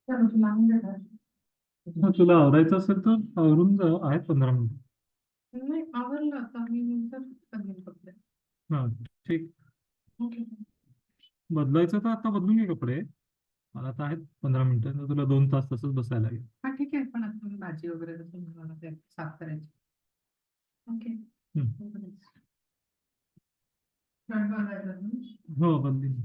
मग तुला आवरायचं असेल तर आवरून जा, आहेत 15 मिनिटं. नाही आवरलं आता मी नंतर बदलेन कपडे. हा, ठीक. ओके. बदलायचं तर आता बदलून घे कपडे. मला आता आहेत 15 मिनिटं, तर तुला 2 तास तसंच बसायला लागेल. हा ठीक आहे पण आता मी भाजी वगैरे कसं मला ते साफ करायची. ओके. हम्म. शर्ट बदलायचा तुम्ही? हो, बदलीन.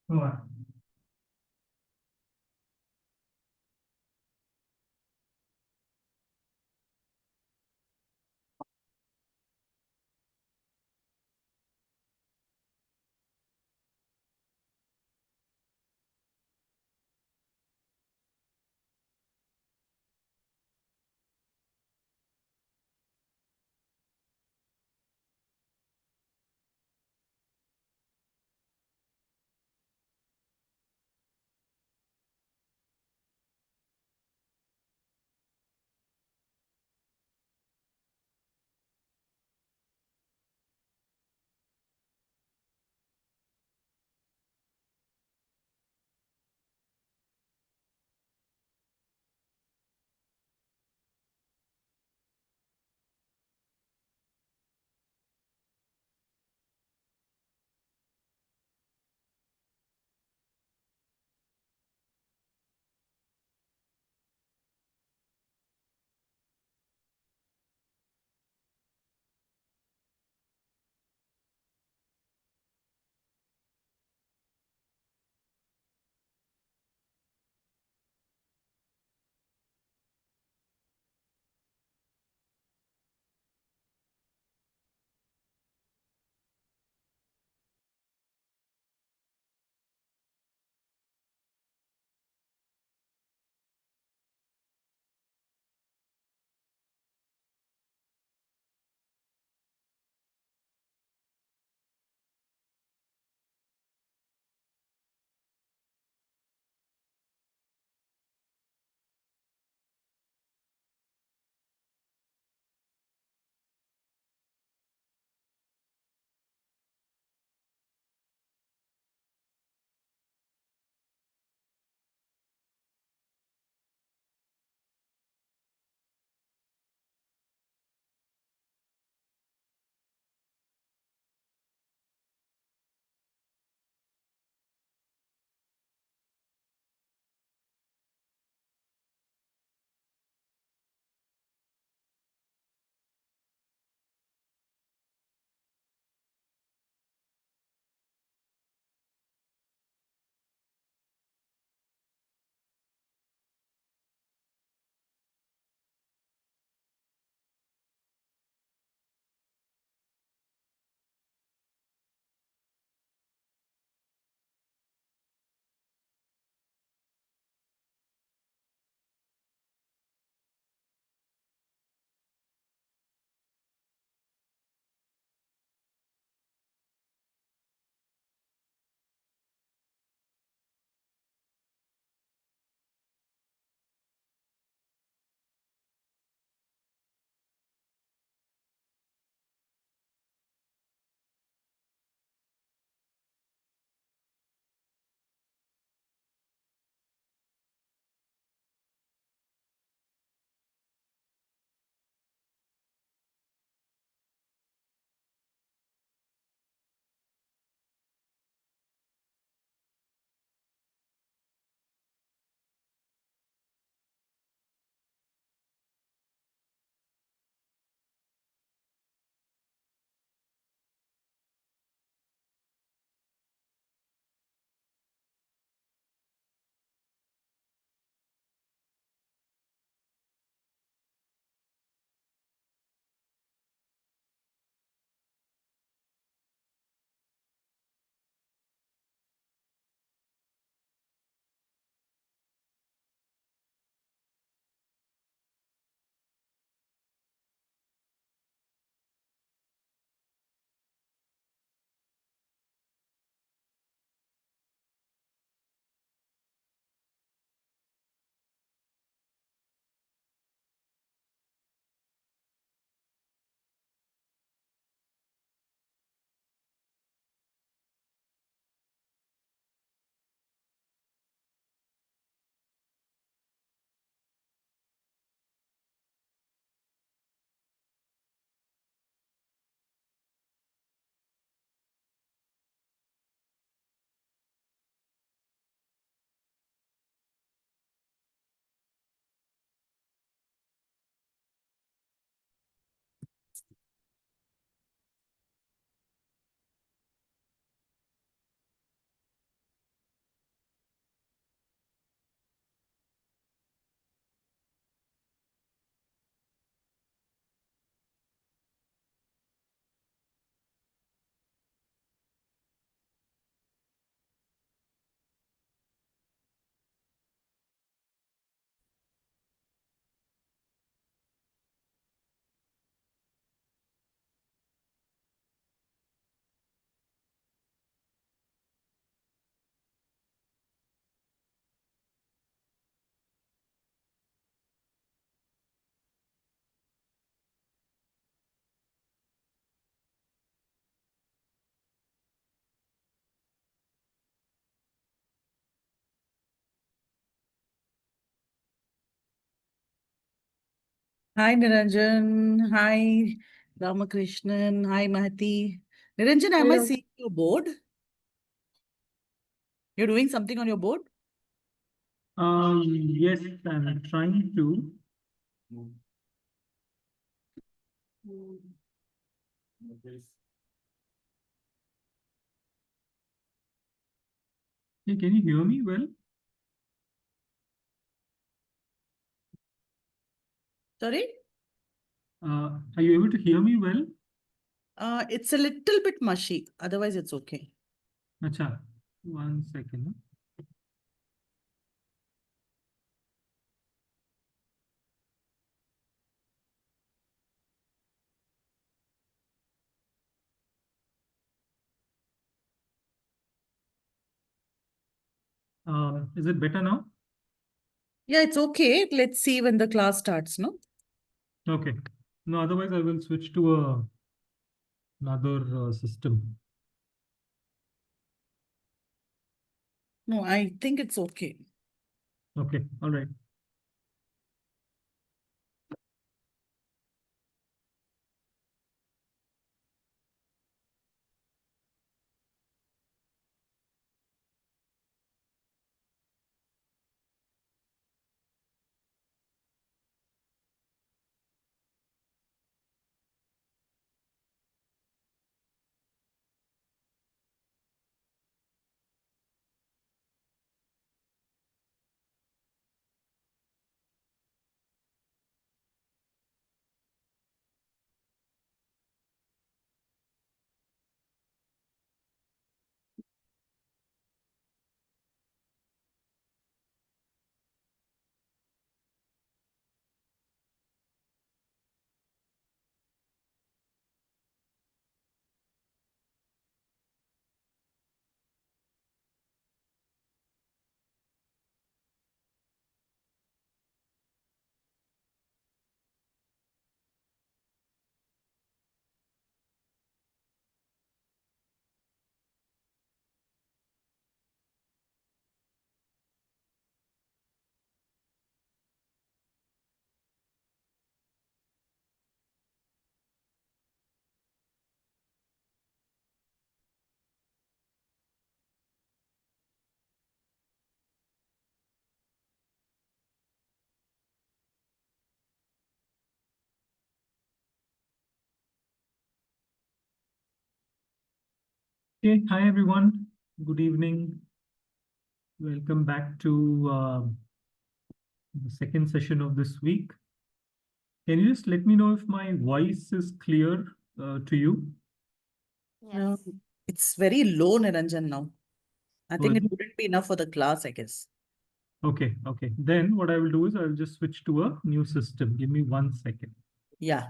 हो. Hi, Niranjan. Hi, Ramakrishnan. Hi, Mahati. Niranjan, am I Hello. seeing your board? You're doing something on your board? Yes, I'm trying to. Hey, can you hear me well? Sorry? Are you able to hear me well? It's a little bit mushy. Otherwise, it's okay. Acha, 1 second. Is it better now? Yeah, it's okay. Let's see when the class starts, no? Okay. No, otherwise I will switch to another system. No, I think it's okay. Okay, all right. Okay, hi everyone. Good evening. Welcome back to the second session of this week. Can you just let me know if my voice is clear to you? No, Yes. it's very low, Niranjan, now. I Oh, think is it it? wouldn't be enough for the class, I guess. Okay, okay. Then what I will do is I will just switch to a new system. Give me 1 second. Yeah.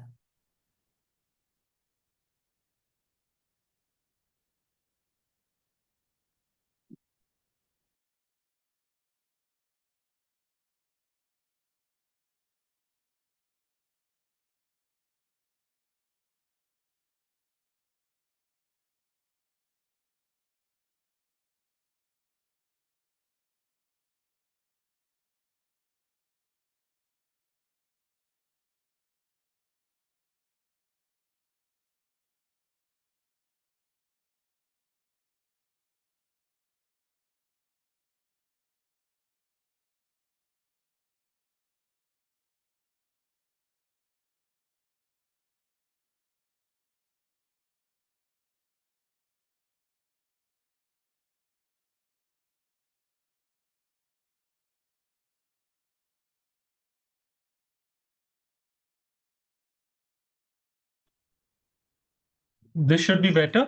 This should be better.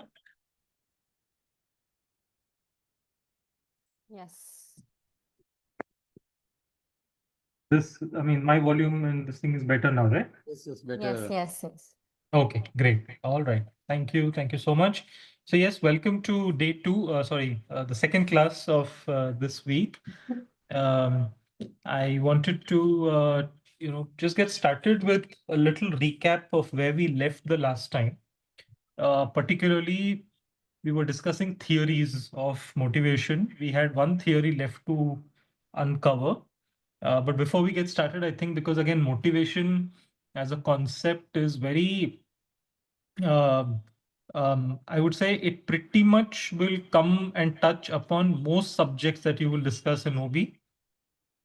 Yes. I mean, my volume and this thing is better now, right? Yes, Yes, better. yes, yes. Okay, great. All right. Thank you. Thank you so much. So yes, welcome to day two, the second class of this week. I wanted to, just get started with a little recap of where we left the last time. Particularly, we were discussing theories of motivation. We had one theory left to uncover. But before we get started, I think because again, motivation as a concept is very, I would say it pretty much will come and touch upon most subjects that you will discuss in OB,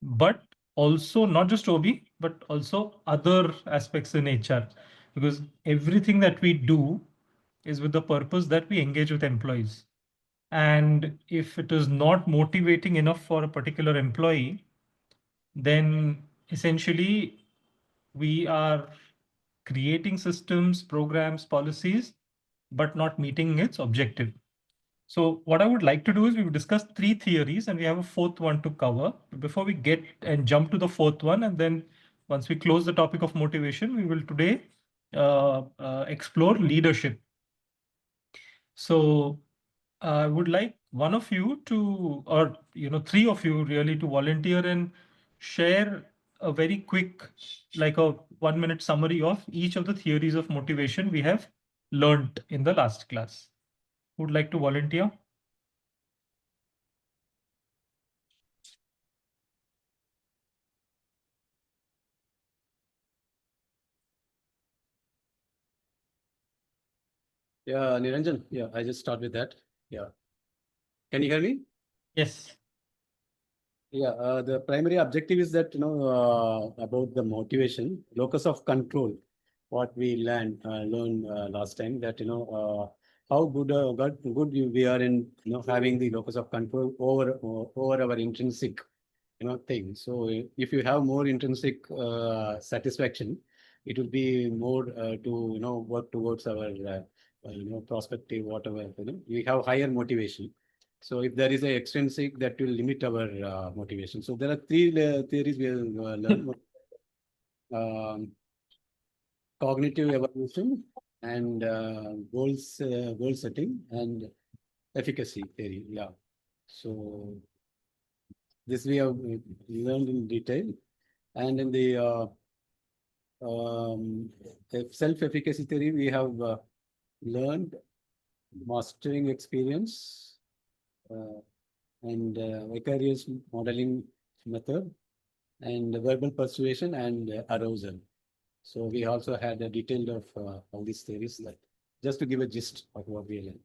but also not just OB, but also other aspects in HR, because everything that we do is with the purpose that we engage with employees. And if it is not motivating enough for a particular employee, then essentially we are creating systems, programs, policies, but not meeting its objective. So what I would like to do is we've discussed 3 theories and we have a 4th one to cover. Before we get and jump to the 4th one, and then once we close the topic of motivation, we will today explore leadership. So I would like one of you to, or 3 of you really, to volunteer and share a very quick, like a 1-minute summary of each of the theories of motivation we have learned in the last class. Who would like to volunteer? Yeah, Niranjan. Yeah, I just start with that. Yeah. Can you hear me? Yes. Yeah, the primary objective is that, about the motivation, locus of control, what we learned last time, that, how good we are in, having the locus of control over our intrinsic, thing. So if you have more intrinsic satisfaction, it will be more to, work towards our, prospective, whatever, we have higher motivation. So if there is a extrinsic, that will limit our motivation. So there are 3 theories we will learn. Cognitive evolution and goal setting and efficacy theory. Yeah. So this we have learned in detail. And in the self-efficacy theory, we have learned mastering experience and vicarious modeling method and verbal persuasion and arousal. So we also had a detail of all these theories, that just to give a gist of what we learned.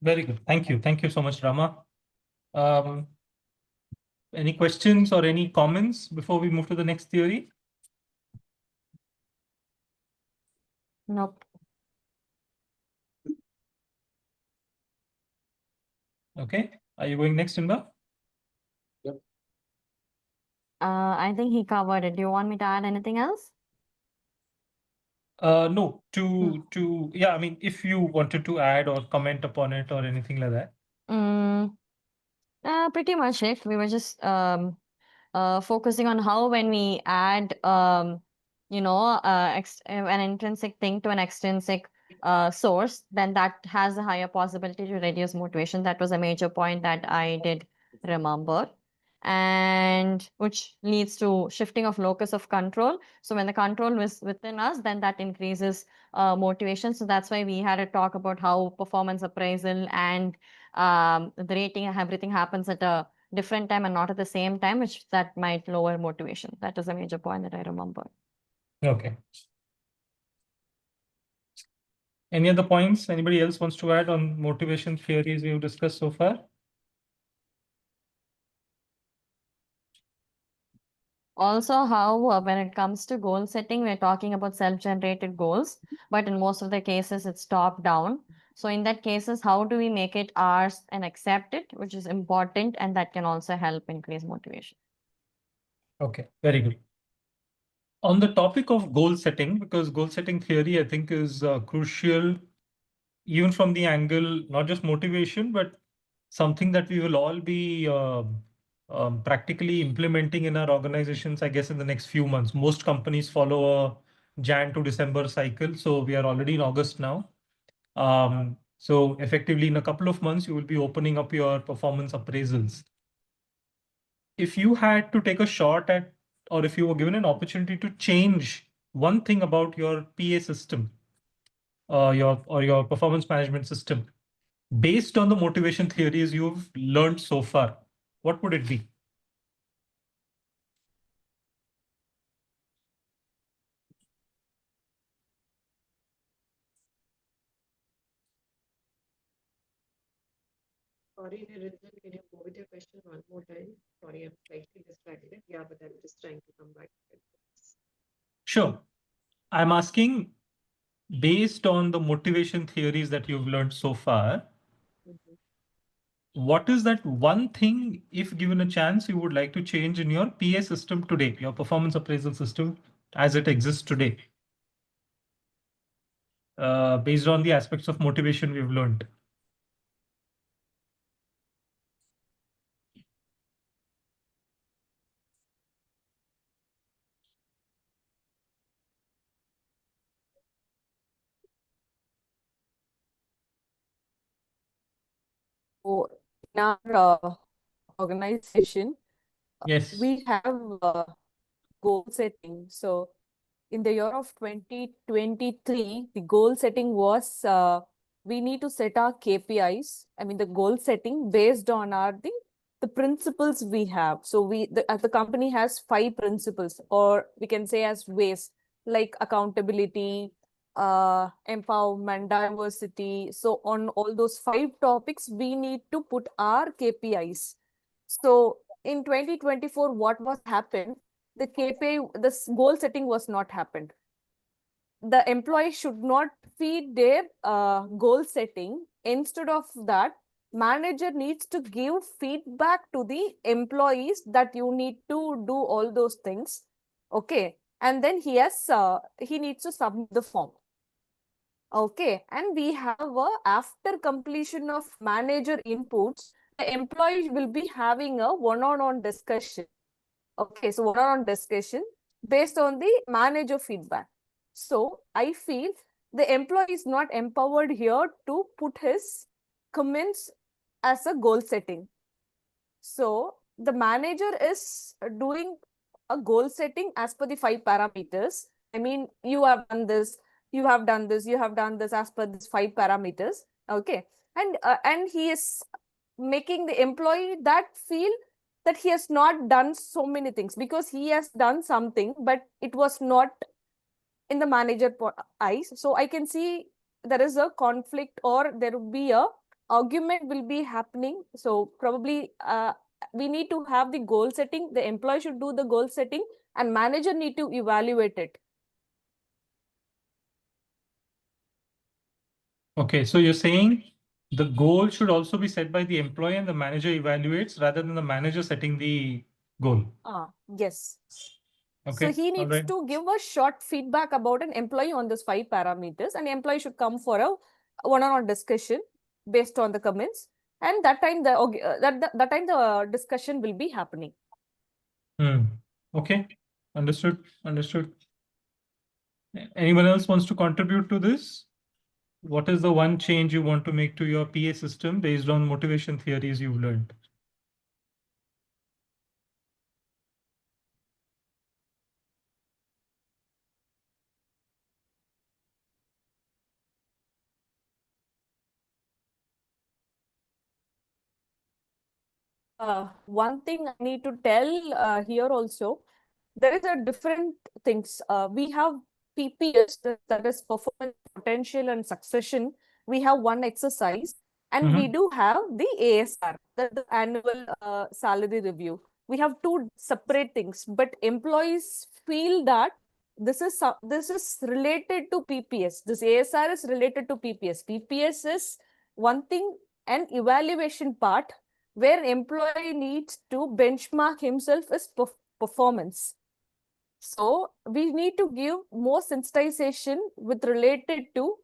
Very good. Thank you. Thank you so much, Rama. Any questions or any comments before we move to the next theory? Nope. Okay. Are you going next, Imba? I think he covered it. Do you want me to add anything else? No, yeah, I mean, if you wanted to add or comment upon it or anything like that. Pretty much it. We were just focusing on how when we add an intrinsic thing to an extrinsic source, then that has a higher possibility to reduce motivation. That was a major point that I did remember, and which leads to shifting of locus of control. So when the control is within us, then that increases motivation. So that's why we had a talk about how performance appraisal and the rating and everything happens at a different time and not at the same time, which that might lower motivation. That is a major point that I remember. Okay. Any other points anybody else wants to add on motivation theories we've discussed so far? Also, how when it comes to goal setting, we're talking about self-generated goals, but in most of the cases, it's top down. So in that cases, how do we make it ours and accept it, which is important, and that can also help increase motivation. Okay, very good. On the topic of goal setting, because goal setting theory, I think, is crucial, even from the angle, not just motivation, but something that we will all be practically implementing in our organizations, I guess, in the next few months. Most companies follow a Jan to December cycle. So we are already in August now. So effectively in a couple of months, you will be opening up your performance appraisals. If you had to take a shot at, or if you were given an opportunity to change one thing about your PA system, your performance management system, based on the motivation theories you've learned so far, what would it be? Sorry, Niranjan, can you go with your question one more time? Sorry, I'm slightly distracted. Yeah, but I'm just trying to come back. Sure. I'm asking, based on the motivation theories that you've learned so far, Mhm. what is that one thing, if given a chance, you would like to change in your PA system today, your performance appraisal system as it exists today, based on the aspects of motivation we've learned? So in our organization, Yes. we have goal setting. So in the year of 2023, the goal setting was we need to set our KPIs. I mean, the goal setting based on the principles we have. So the company has 5 principles, or we can say as ways, like accountability, empowerment, diversity. So on all those 5 topics, we need to put our KPIs. So in 2024, what was happened? The KPI, this goal setting was not happened. The employee should not feed their goal setting. Instead of that, manager needs to give feedback to the employees that you need to do all those things. Okay. And then he needs to submit the form. Okay. And we have after completion of manager inputs, the employee will be having a one-on-one discussion. Okay, so one-on-one discussion based on the manager feedback. So I feel the employee is not empowered here to put his comments as a goal setting. So the manager is doing a goal setting as per the 5 parameters. I mean, you have done this, you have done this, you have done this as per these 5 parameters. Okay, and he is making the employee that feel that he has not done so many things, because he has done something but it was not in the manager eyes. So I can see there is a conflict, or there will be a argument will be happening. So probably we need to have the goal setting. The employee should do the goal setting and manager need to evaluate it. Okay, so you're saying the goal should also be set by the employee and the manager evaluates rather than the manager setting the goal. Yes. Okay, So he all needs right. to give a short feedback about an employee on those 5 parameters, and employee should come for a one-on-one discussion based on the comments. And that time that time the discussion will be happening. Okay, understood. Understood. Anyone else wants to contribute to this? What is the one change you want to make to your PA system based on motivation theories you've learned? One thing I need to tell here also, there is a different things. We have PPS, that is performance potential and succession. We have one exercise, and we do have the ASR, the annual salary review. We have 2 separate things, but employees feel that this is related to PPS. This ASR is related to PPS. PPS is one thing, an evaluation part where employee needs to benchmark himself as performance. So we need to give more sensitization with related to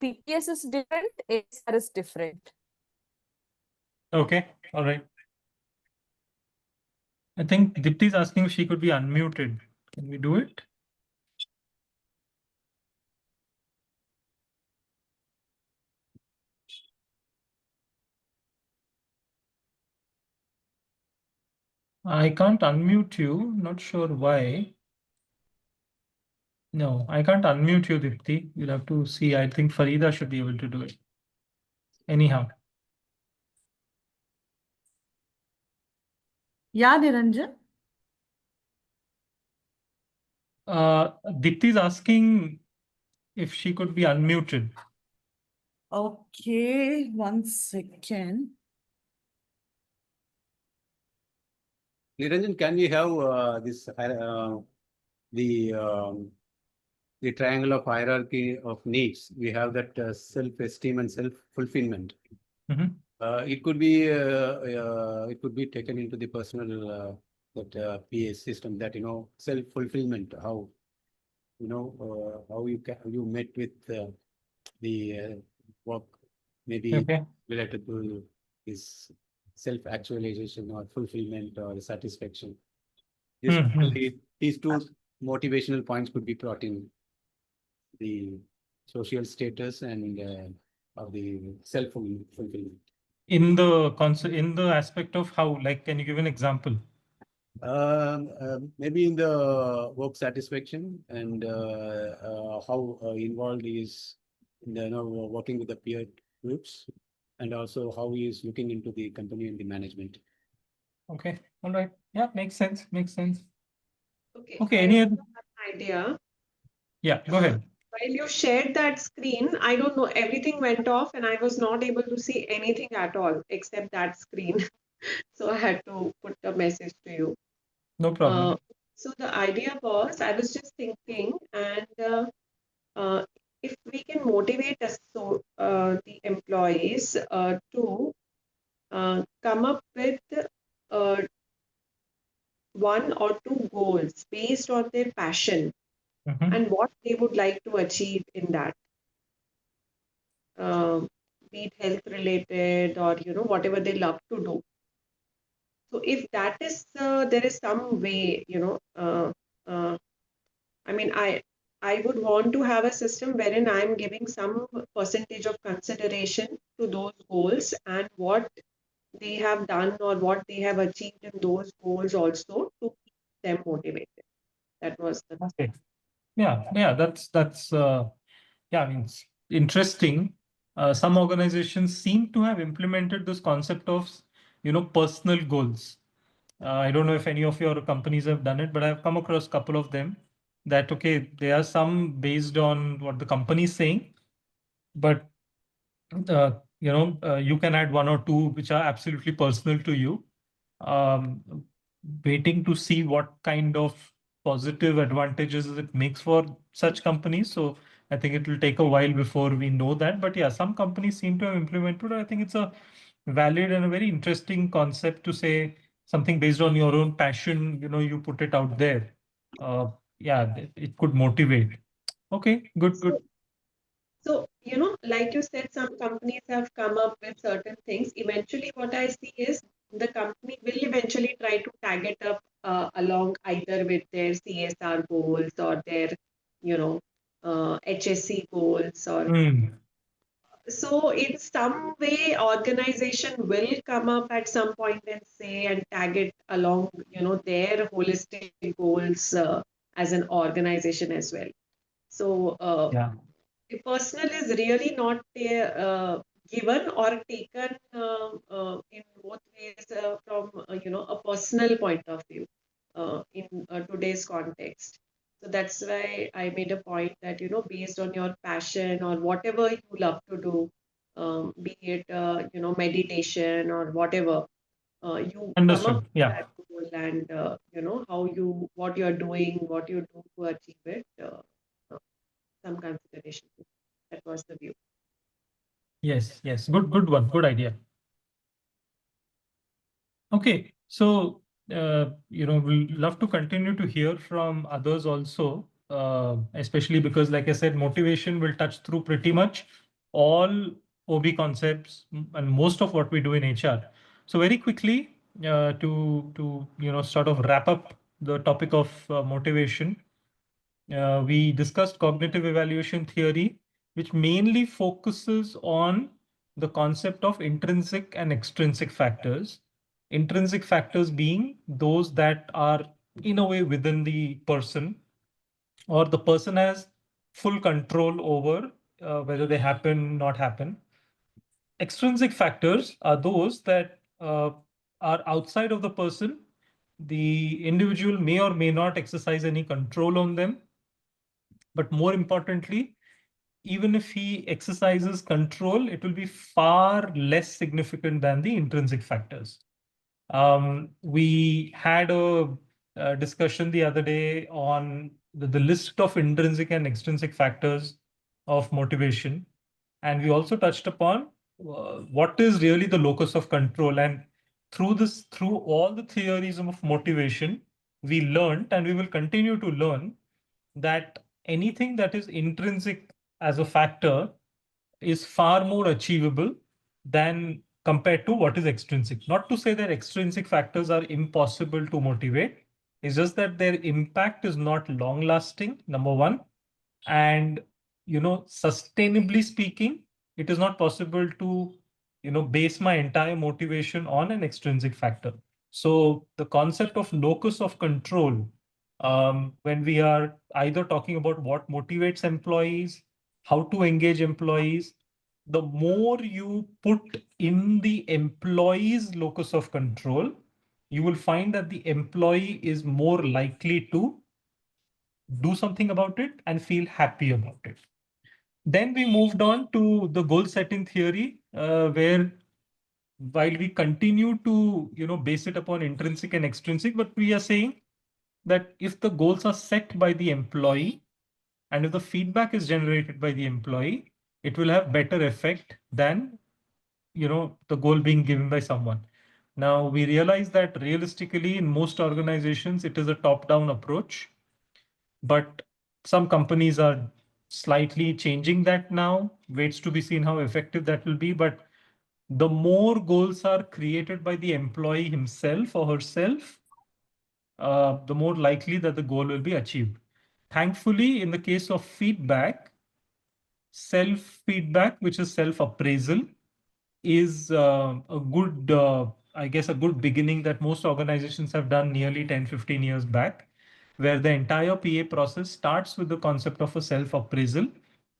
PPS is different, ASR is different. Okay, all right. I think Dipti is asking if she could be unmuted. Can we do it? I can't unmute you. Not sure why. No, I can't unmute you, Dipti. You'll have to see. I think Farida should be able to do it. Anyhow. Yeah, Niranjan. Dipti is asking if she could be unmuted. Okay, 1 second. Niranjan, can we have the triangle of hierarchy of needs? We have that self-esteem and self-fulfillment. Mhm. It could be taken into the personal PA system, that self-fulfillment, how how you met with the work, maybe Okay. related to this self-actualization or fulfillment or satisfaction. These two motivational points could be brought in: the social status and of the self-fulfillment. In the concept, in the aspect of how, like, can you give an example? Maybe in the work satisfaction and how involved he is in the, working with the peer groups, and also how he is looking into the company and the management. Okay, all right. Yeah, makes sense. Makes sense. Okay. Okay, I any also other? have an idea. Yeah, go ahead. While you shared that screen, I don't know, everything went off and I was not able to see anything at all except that screen. So I had to put a message to you. No problem. So the idea was, I was just thinking, and if we can motivate us, so the employees to come up with uh, one or two goals based on their passion Mhm. and what they would like to achieve in that, be it health related or whatever they love to do. So if that is there is some way, I mean, I would want to have a system wherein I'm giving some percentage of consideration to those goals and what they have done or what they have achieved in those goals also to keep them motivated. That was the Okay. Yeah, that's yeah, I mean, it's interesting. Some organizations seem to have implemented this concept of, personal goals. I don't know if any of your companies have done it, but I've come across a couple of them that, okay, there are some based on what the company is saying, but you can add one or two which are absolutely personal to you. Um, Waiting to see what kind of positive advantages it makes for such companies. So I think it will take a while before we know that. But yeah, some companies seem to have implemented. I think it's a valid and a very interesting concept to say something based on your own passion. You put it out there. Yeah, it could motivate. Okay, good. So, like you said, some companies have come up with certain things. Eventually, what I see is the company will eventually try to tag it up along either with their CSR goals or their, HSC goals. Or Hmm. so, in some way, organization will come up at some point and say and tag it along, their holistic goals as an organization as well. So, Yeah. the personal is really not given or taken in both ways from a personal point of view in today's context. So that's why I made a point that based on your passion or whatever you love to do, be it meditation or whatever, you come up Understood. with Yeah. that goal and what you're doing, what you do to achieve it. Some consideration. That was the view. Yes. Good one. Good idea. Okay, so we'll love to continue to hear from others also, especially because, like I said, motivation will touch through pretty much all OB concepts and most of what we do in HR. So very quickly, to sort of wrap up the topic of motivation, we discussed cognitive evaluation theory, which mainly focuses on the concept of intrinsic and extrinsic factors. Intrinsic factors being those that are in a way within the person, or the person has full control over whether they happen, not happen. Extrinsic factors are those that are outside of the person. The individual may or may not exercise any control on them. But more importantly, even if he exercises control, it will be far less significant than the intrinsic factors. We had a discussion the other day on the list of intrinsic and extrinsic factors of motivation. And we also touched upon what is really the locus of control. And through all the theories of motivation, we learned and we will continue to learn that anything that is intrinsic as a factor is far more achievable than compared to what is extrinsic. Not to say that extrinsic factors are impossible to motivate. It's just that their impact is not long lasting, number one. And, sustainably speaking, it is not possible to, base my entire motivation on an extrinsic factor. So the concept of locus of control, when we are either talking about what motivates employees, how to engage employees, the more you put in the employee's locus of control, you will find that the employee is more likely to do something about it and feel happy about it. Then we moved on to the goal setting theory, where while we continue to base it upon intrinsic and extrinsic, but we are saying that if the goals are set by the employee and if the feedback is generated by the employee, it will have better effect than the goal being given by someone. Now we realize that realistically in most organizations it is a top-down approach, but some companies are slightly changing that now. Waits to be seen how effective that will be. But the more goals are created by the employee himself or herself, the more likely that the goal will be achieved. Thankfully, in the case of feedback, self-feedback, which is self-appraisal, is a good, I guess, a good beginning that most organizations have done nearly 10, 15 years back, where the entire PA process starts with the concept of a self-appraisal,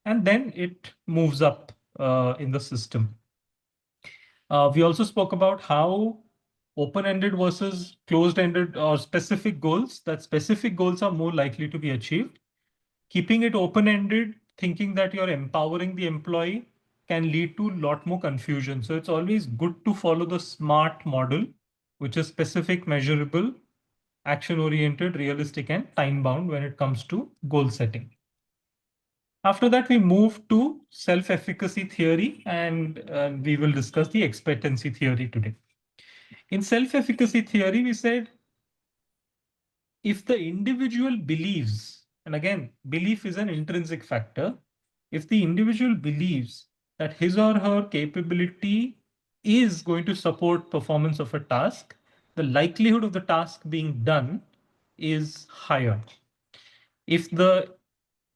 and then it moves up in the system. We also spoke about how open-ended versus closed-ended or specific goals, that specific goals are more likely to be achieved. Keeping it open-ended, thinking that you're empowering the employee, can lead to a lot more confusion. So it's always good to follow the SMART model, which is specific, measurable, action-oriented, realistic, and time-bound when it comes to goal setting. After that, we move to self-efficacy theory, and we will discuss the expectancy theory today. In self-efficacy theory, we said, if the individual believes, and again, belief is an intrinsic factor, if the individual believes that his or her capability is going to support performance of a task, the likelihood of the task being done is higher. If the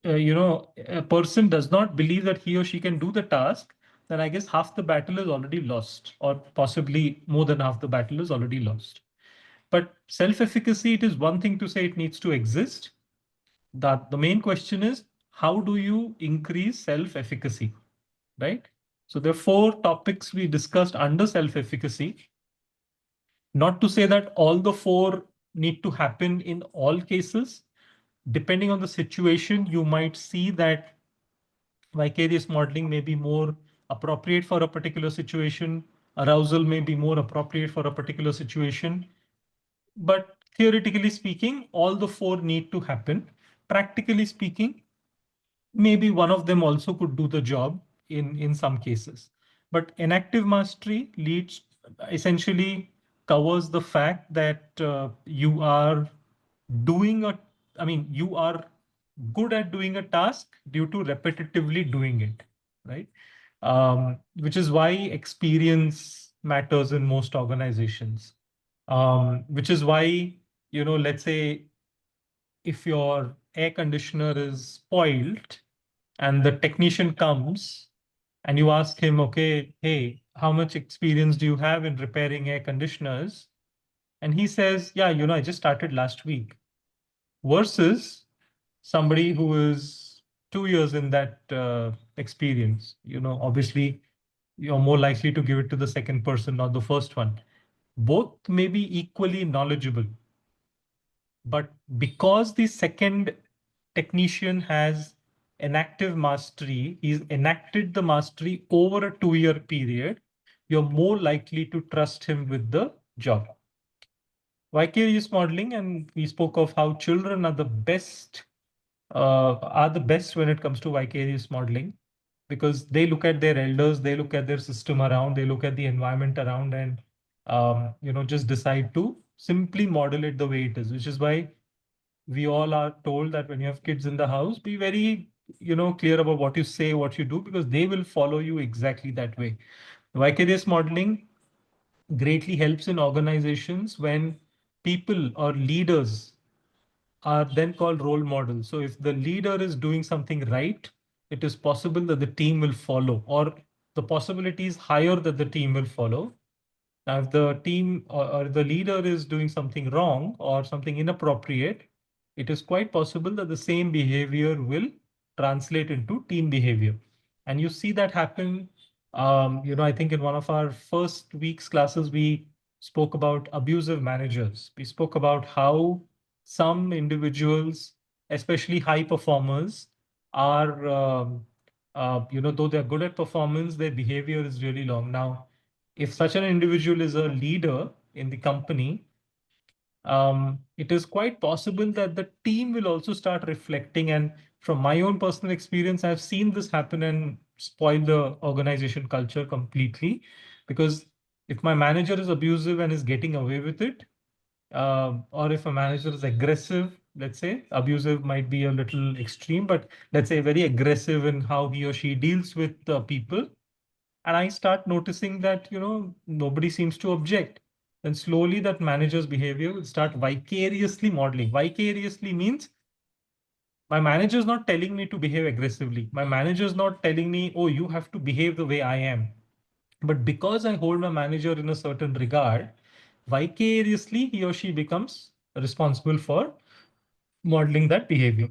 a person does not believe that he or she can do the task, then I guess half the battle is already lost, or possibly more than half the battle is already lost. But self-efficacy, it is one thing to say it needs to exist. The main question is, how do you increase self-efficacy, right? So there are 4 topics we discussed under self-efficacy. Not to say that all the 4 need to happen in all cases. Depending on the situation, you might see that vicarious modeling may be more appropriate for a particular situation. Arousal may be more appropriate for a particular situation. But theoretically speaking, all the 4 need to happen. Practically speaking, maybe one of them also could do the job in some cases. But enactive mastery essentially covers the fact that you are you are good at doing a task due to repetitively doing it, right? Which is why experience matters in most organizations. Which is why, let's say if your air conditioner is spoiled and the technician comes and you ask him, okay, hey, how much experience do you have in repairing air conditioners? And he says, yeah, I just started last week. Versus somebody who is 2 years in that experience, obviously you're more likely to give it to the second person, not the first one. Both may be equally knowledgeable. But because the second technician has enactive mastery, he's enacted the mastery over a 2-year period, you're more likely to trust him with the job. vicarious modeling, and we spoke of how children are the best when it comes to vicarious modeling, because they look at their elders, they look at their system around, they look at the environment around, and just decide to simply model it the way it is, which is why we all are told that when you have kids in the house, be very clear about what you say, what you do, because they will follow you exactly that way. Vicarious modeling greatly helps in organizations when people or leaders are then called role models. So if the leader is doing something right, it is possible that the team will follow, or the possibility is higher that the team will follow. Now, if the team or the leader is doing something wrong or something inappropriate, it is quite possible that the same behavior will translate into team behavior. And you see that happen. I think in one of our first week's classes, we spoke about abusive managers. We spoke about how some individuals, especially high performers, are, though they're good at performance, their behavior is really long. Now, if such an individual is a leader in the company, it is quite possible that the team will also start reflecting. And from my own personal experience, I've seen this happen and spoil the organization culture completely. Because if my manager is abusive and is getting away with it, or if a manager is aggressive, let's say, abusive might be a little extreme, but let's say very aggressive in how he or she deals with people, and I start noticing that, nobody seems to object, then slowly that manager's behavior will start vicariously modeling. Vicariously means my manager is not telling me to behave aggressively. My manager is not telling me, oh, you have to behave the way I am. But because I hold my manager in a certain regard, vicariously he or she becomes responsible for modeling that behavior.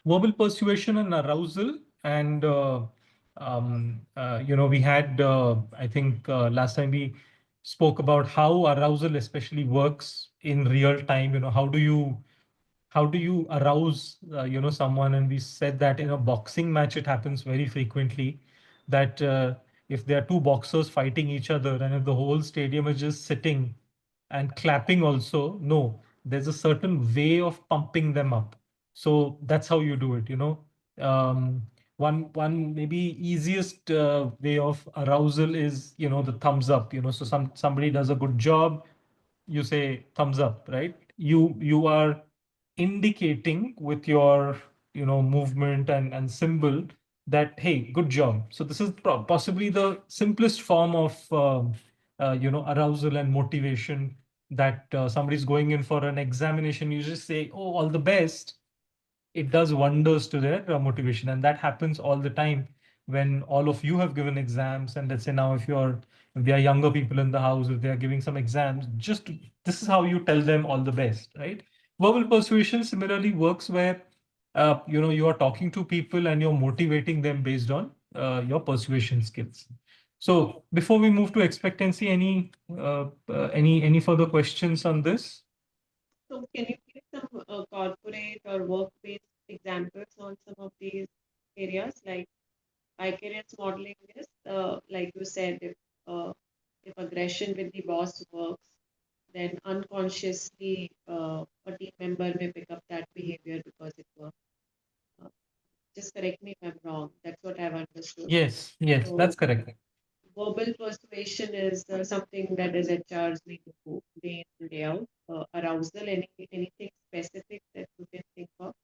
Verbal persuasion and arousal, and we had I think last time we spoke about how arousal especially works in real time. How do you arouse someone, and we said that in a boxing match it happens very frequently, that if there are two boxers fighting each other and if the whole stadium is just sitting and clapping also, no, there's a certain way of pumping them up. So that's how you do it. One maybe easiest way of arousal is the thumbs up. So somebody does a good job, you say thumbs up, right? You are indicating with your movement and symbol that, hey, good job. So this is possibly the simplest form of arousal and motivation, that somebody's going in for an examination, you just say, oh, all the best. It does wonders to their motivation, and that happens all the time when all of you have given exams. And let's say now if there are younger people in the house, if they are giving some exams, this is how you tell them all the best, right? Verbal persuasion similarly works where you are talking to people and you're motivating them based on your persuasion skills. So before we move to expectancy, any further questions on this? So can you give some corporate or work-based examples on some of these areas? Like vicarious modeling is, like you said, if aggression with the boss works, then unconsciously a team member may pick up that behavior because it works. Just correct me if I'm wrong. That's what I've understood. Yes, So- that's correct. Verbal persuasion is something that is HRs need to do day in, day out. Arousal, anything specific that you can think of?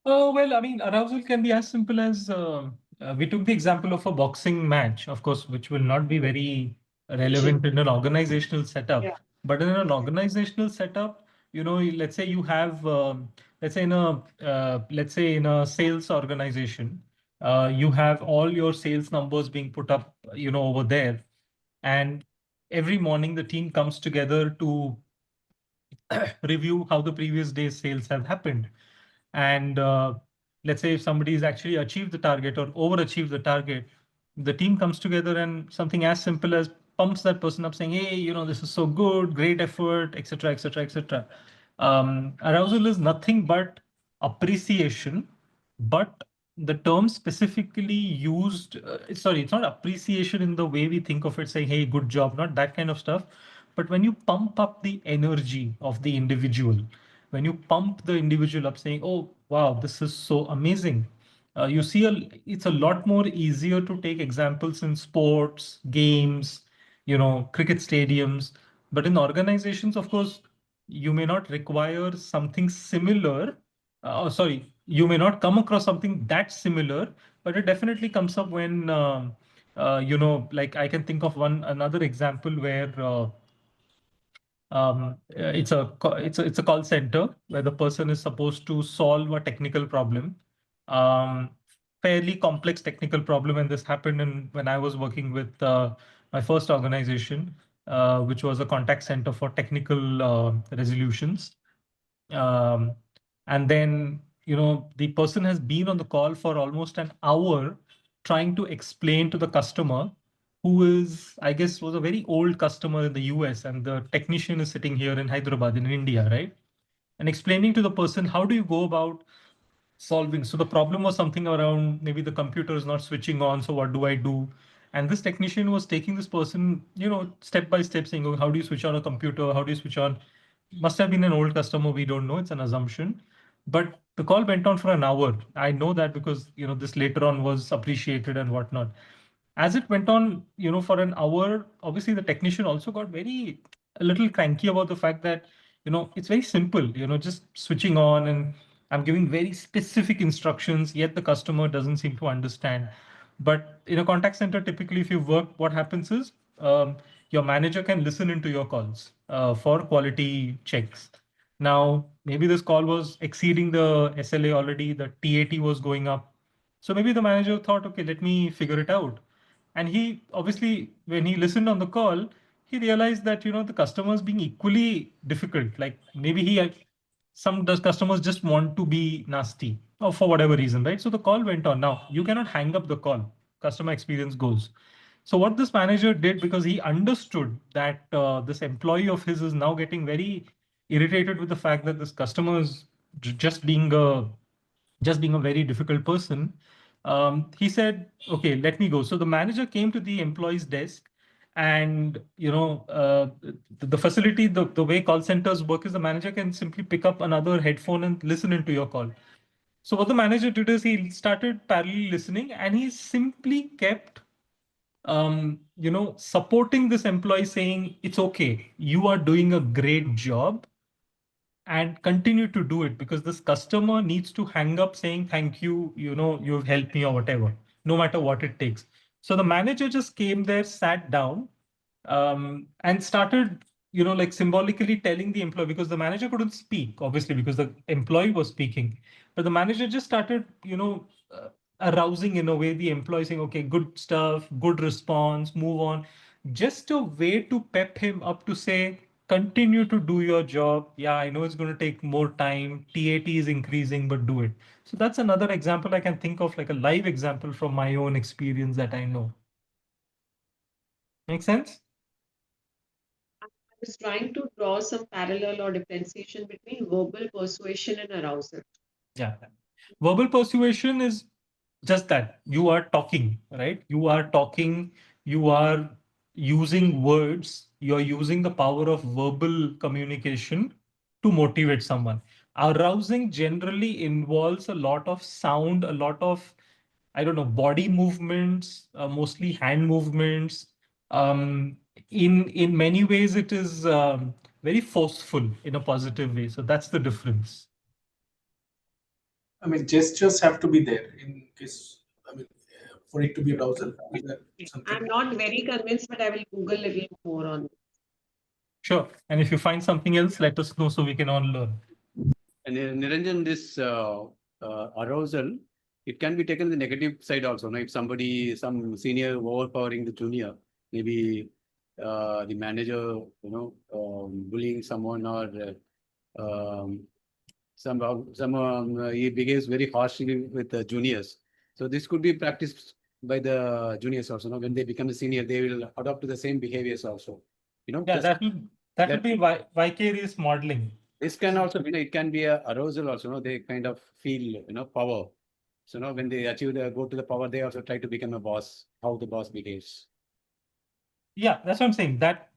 Well, I mean, arousal can be as simple as we took the example of a boxing match, of course, which will not be very relevant in an organizational setup. Yeah. But in an organizational setup, let's say you have, let's say in a sales organization, you have all your sales numbers being put up, over there, and every morning the team comes together to review how the previous day's sales have happened. And let's say if somebody's actually achieved the target or overachieved the target, the team comes together and something as simple as pumps that person up saying, hey, this is so good, great effort, etc., etc., etc. Arousal is nothing but appreciation, but the term specifically used, sorry, it's not appreciation in the way we think of it, saying, hey, good job, not that kind of stuff, but when you pump up the energy of the individual, when you pump the individual up saying, oh, wow, this is so amazing. You see, it's a lot more easier to take examples in sports, games, cricket stadiums. But in organizations, of course, you may not require something similar. Sorry, you may not come across something that similar, but it definitely comes up when, like I can think of another example where it's a call center where the person is supposed to solve a technical problem, um, fairly complex technical problem. And this happened when I was working with my first organization, which was a contact center for technical resolutions. Um, and then, the person has been on the call for almost an hour trying to explain to the customer, who is, I guess, was a very old customer in the US, and the technician is sitting here in Hyderabad in India, right? And explaining to the person, how do you go about solving? So the problem was something around maybe the computer is not switching on. So what do I do? And this technician was taking this person, step by step, saying, oh, how do you switch on a computer? How do you switch on? Must have been an old customer. We don't know. It's an assumption. But the call went on for an hour. I know that because, this later on was appreciated and whatnot. As it went on, for an hour, obviously the technician also got a little cranky about the fact that, it's very simple, just switching on, and I'm giving very specific instructions, yet the customer doesn't seem to understand. But in a contact center, typically, if you work, what happens is your manager can listen into your calls for quality checks. Now, maybe this call was exceeding the SLA already, the TAT was going up. So maybe the manager thought, okay, let me figure it out. And he obviously, when he listened on the call, he realized that, the customers being equally difficult. Like maybe some customers just want to be nasty or for whatever reason, right? So the call went on. Now you cannot hang up the call. Customer experience goes. So what this manager did, because he understood that this employee of his is now getting very irritated with the fact that this customer is just being a very difficult person, he said, okay, let me go. So the manager came to the employee's desk, and the facility, the way call centers work is the manager can simply pick up another headphone and listen into your call. So what the manager did is he started parallel listening, and he simply kept supporting this employee, saying, it's okay, you are doing a great job, and continue to do it, because this customer needs to hang up saying thank you, you've helped me or whatever, no matter what it takes. So the manager just came there, sat down, and started, like symbolically telling the employee, because the manager couldn't speak, obviously, because the employee was speaking. But the manager just started, arousing in a way the employee, saying, okay, good stuff, good response, move on. Just a way to pep him up to say, continue to do your job. Yeah, I know it's going to take more time. TAT is increasing, but do it. So that's another example I can think of, like a live example from my own experience that I know. Make sense? I was trying to draw some parallel or differentiation between verbal persuasion and arousal. Yeah. Verbal persuasion is just that you are talking, right? You are talking, you are using words, you're using the power of verbal communication to motivate someone. Arousing generally involves a lot of sound, a lot of, I don't know, body movements, mostly hand movements. In many ways, it is very forceful in a positive way. So that's the difference. I mean, gestures have to be there in case, for it to be arousal. Is that something? I'm not very convinced, but I will Google a little more on it. Sure. And if you find something else, let us know so we can all learn. And Niranjan, this arousal, it can be taken the negative side also. No? If some senior overpowering the junior, maybe the manager, bullying someone, or he behaves very harshly with the juniors. So this could be practiced by the juniors also. No? When they become a senior, they will adopt to the same behaviors also. Yeah, that will be vicarious modeling. This can also, it can be a arousal also. No? They kind of feel, power. So when they go to the power, they also try to become a boss, how the boss behaves. Yeah, that's what I'm saying. That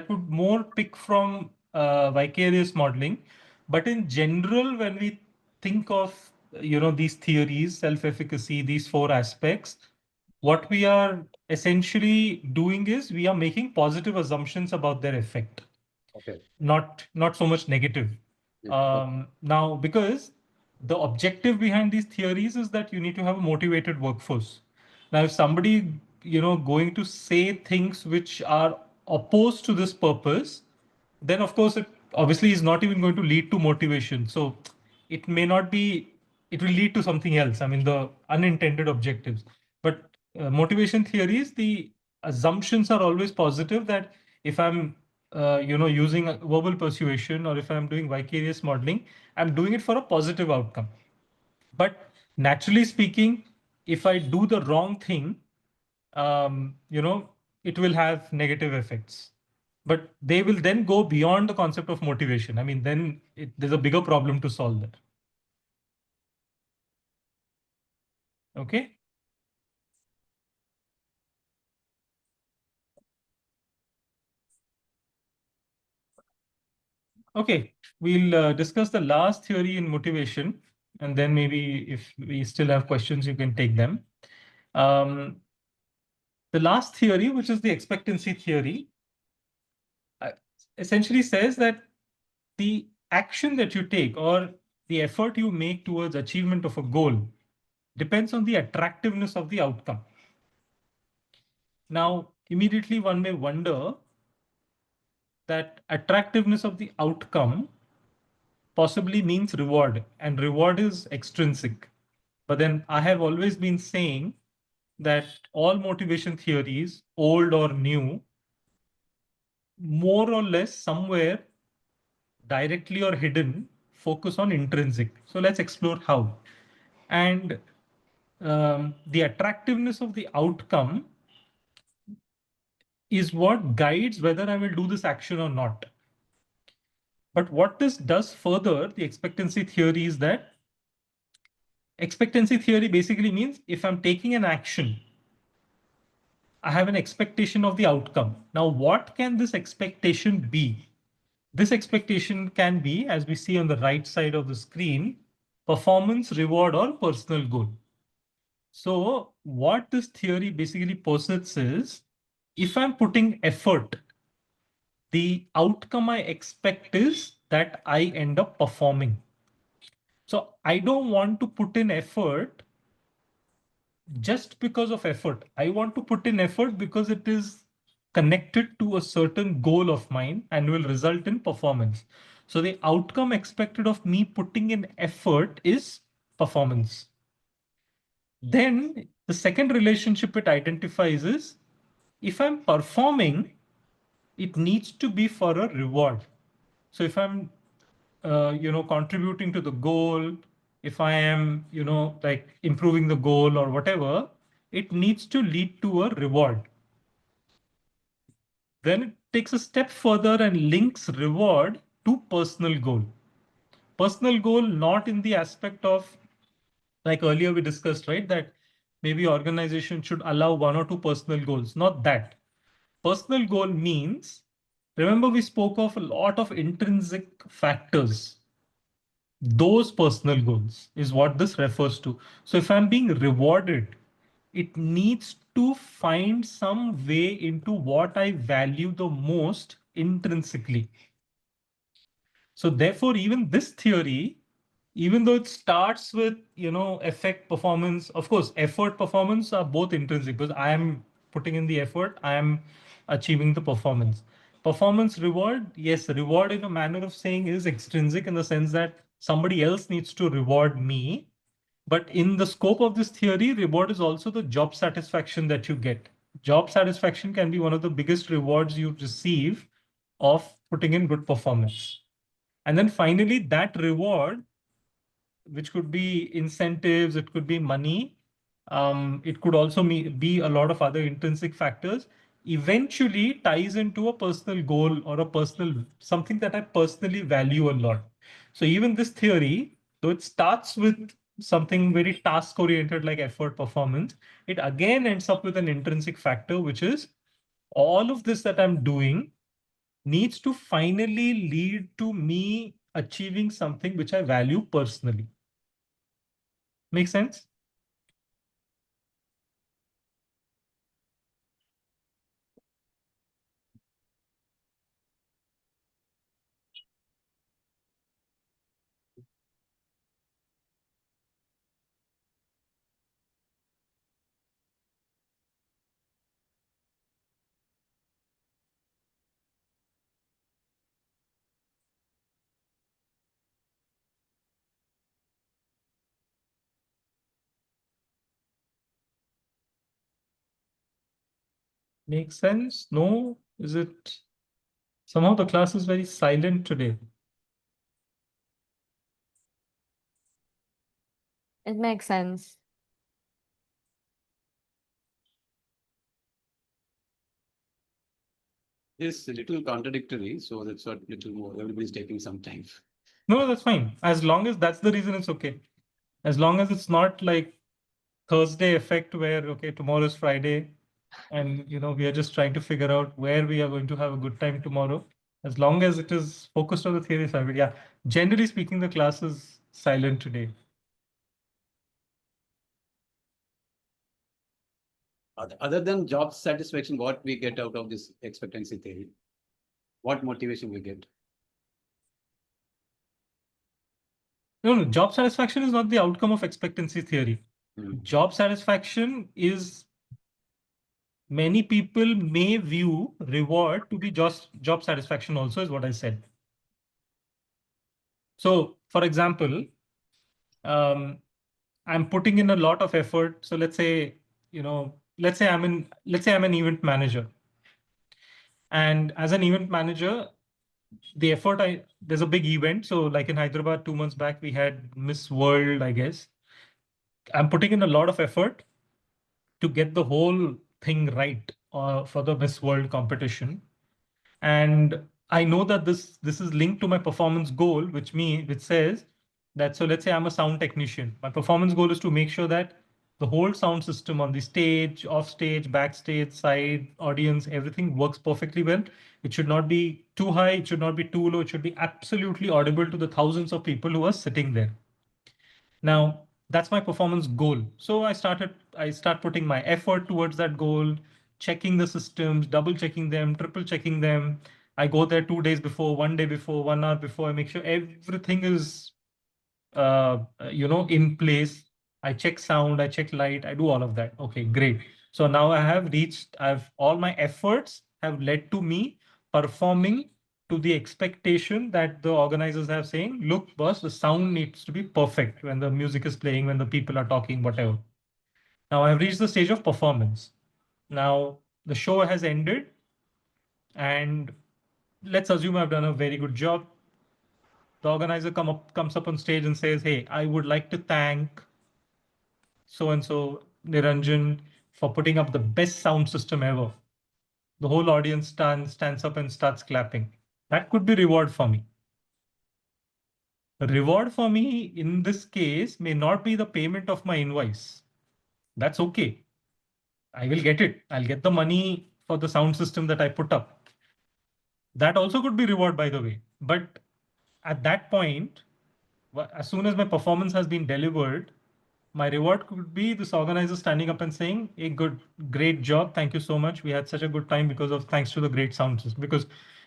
would more pick from vicarious modeling, but in general, when we think of these theories, self-efficacy, these four aspects, what we are essentially doing is we are making positive assumptions about their effect, Okay. not so much negative. Yeah. Now, because the objective behind these theories is that you need to have a motivated workforce. Now, if somebody, going to say things which are opposed to this purpose, then of course it obviously is not even going to lead to motivation. So it may not be, it will lead to something else. I mean, the unintended objectives. But motivation theories, the assumptions are always positive that if I'm using a verbal persuasion or if I'm doing vicarious modeling, I'm doing it for a positive outcome. But naturally speaking, if I do the wrong thing, it will have negative effects. But they will then go beyond the concept of motivation. I mean, then there's a bigger problem to solve there. Okay. Okay, we'll discuss the last theory in motivation, and then maybe if we still have questions, you can take them. The last theory, which is the expectancy theory, essentially says that the action that you take or the effort you make towards achievement of a goal depends on the attractiveness of the outcome. Now, immediately one may wonder that attractiveness of the outcome possibly means reward, and reward is extrinsic. But then I have always been saying that all motivation theories, old or new, more or less somewhere directly or hidden, focus on intrinsic. So let's explore how. And the attractiveness of the outcome is what guides whether I will do this action or not. But what this does further, the expectancy theory, is that expectancy theory basically means if I'm taking an action, I have an expectation of the outcome. Now, what can this expectation be? This expectation can be, as we see on the right side of the screen, performance, reward, or personal goal. So what this theory basically posits is, if I'm putting effort, the outcome I expect is that I end up performing. So I don't want to put in effort just because of effort. I want to put in effort because it is connected to a certain goal of mine and will result in performance. So the outcome expected of me putting in effort is performance. Then the second relationship it identifies is, if I'm performing, it needs to be for a reward. So if I'm contributing to the goal, if I am, like improving the goal or whatever, it needs to lead to a reward. Then it takes a step further and links reward to personal goal. Personal goal, not in the aspect of, like earlier we discussed, right, that maybe organization should allow one or two personal goals, not that. Personal goal means, remember we spoke of a lot of intrinsic factors. Those personal goals is what this refers to. So if I'm being rewarded, it needs to find some way into what I value the most intrinsically. So therefore, even this theory, even though it starts with, effect, performance, of course, effort, performance are both intrinsic because I am putting in the effort, I am achieving the performance. Performance, reward, yes, reward in a manner of saying is extrinsic in the sense that somebody else needs to reward me. But in the scope of this theory, reward is also the job satisfaction that you get. Job satisfaction can be one of the biggest rewards you receive of putting in good performance. And then finally, that reward, which could be incentives, it could be money, it could also be a lot of other intrinsic factors, eventually ties into a personal goal or a personal, something that I personally value a lot. So even this theory, though it starts with something very task oriented like effort, performance, it again ends up with an intrinsic factor, which is all of this that I'm doing needs to finally lead to me achieving something which I value personally. Make sense? Make sense? No? Is it? Somehow the class is very silent today. It makes sense. It's a little contradictory, so that's what little more, everybody's taking some time. No, that's fine. As long as that's the reason, it's okay. As long as it's not like Thursday effect where, okay, tomorrow is Friday and, we are just trying to figure out where we are going to have a good time tomorrow. As long as it is focused on the theory side, but yeah, generally speaking, the class is silent today. Other than job satisfaction, what we get out of this expectancy theory? What motivation we get? No, job satisfaction is not the outcome of expectancy theory. Hmm. Job satisfaction is, many people may view reward to be just job satisfaction also, is what I said. So, for example, I'm putting in a lot of effort. So let's say, let's say I'm an event manager. And as an event manager, the effort there's a big event. So like in Hyderabad, 2 months back, we had Miss World, I guess. I'm putting in a lot of effort to get the whole thing right for the Miss World competition. And I know that this is linked to my performance goal, which says that, so let's say I'm a sound technician. My performance goal is to make sure that the whole sound system on the stage, off stage, backstage, side, audience, everything works perfectly well. It should not be too high. It should not be too low. It should be absolutely audible to the thousands of people who are sitting there. Now, that's my performance goal. So I start putting my effort towards that goal, checking the systems, double checking them, triple checking them. I go there 2 days before, 1 day before, 1 hour before. I make sure everything is, in place. I check sound, I check light, I do all of that. Okay, great. So now all my efforts have led to me performing to the expectation that the organizers have saying, look, boss, the sound needs to be perfect when the music is playing, when the people are talking, whatever. Now I've reached the stage of performance. Now the show has ended and let's assume I've done a very good job. The organizer comes up on stage and says, hey, I would like to thank so-and-so Niranjan for putting up the best sound system ever. The whole audience stands up and starts clapping. That could be reward for me. The reward for me in this case may not be the payment of my invoice. That's okay. I will get it. I'll get the money for the sound system that I put up. That also could be reward, by the way. But at that point, as soon as my performance has been delivered, my reward could be this organizer standing up and saying, hey, great job. Thank you so much. We had such a good time thanks to the great sound system. Because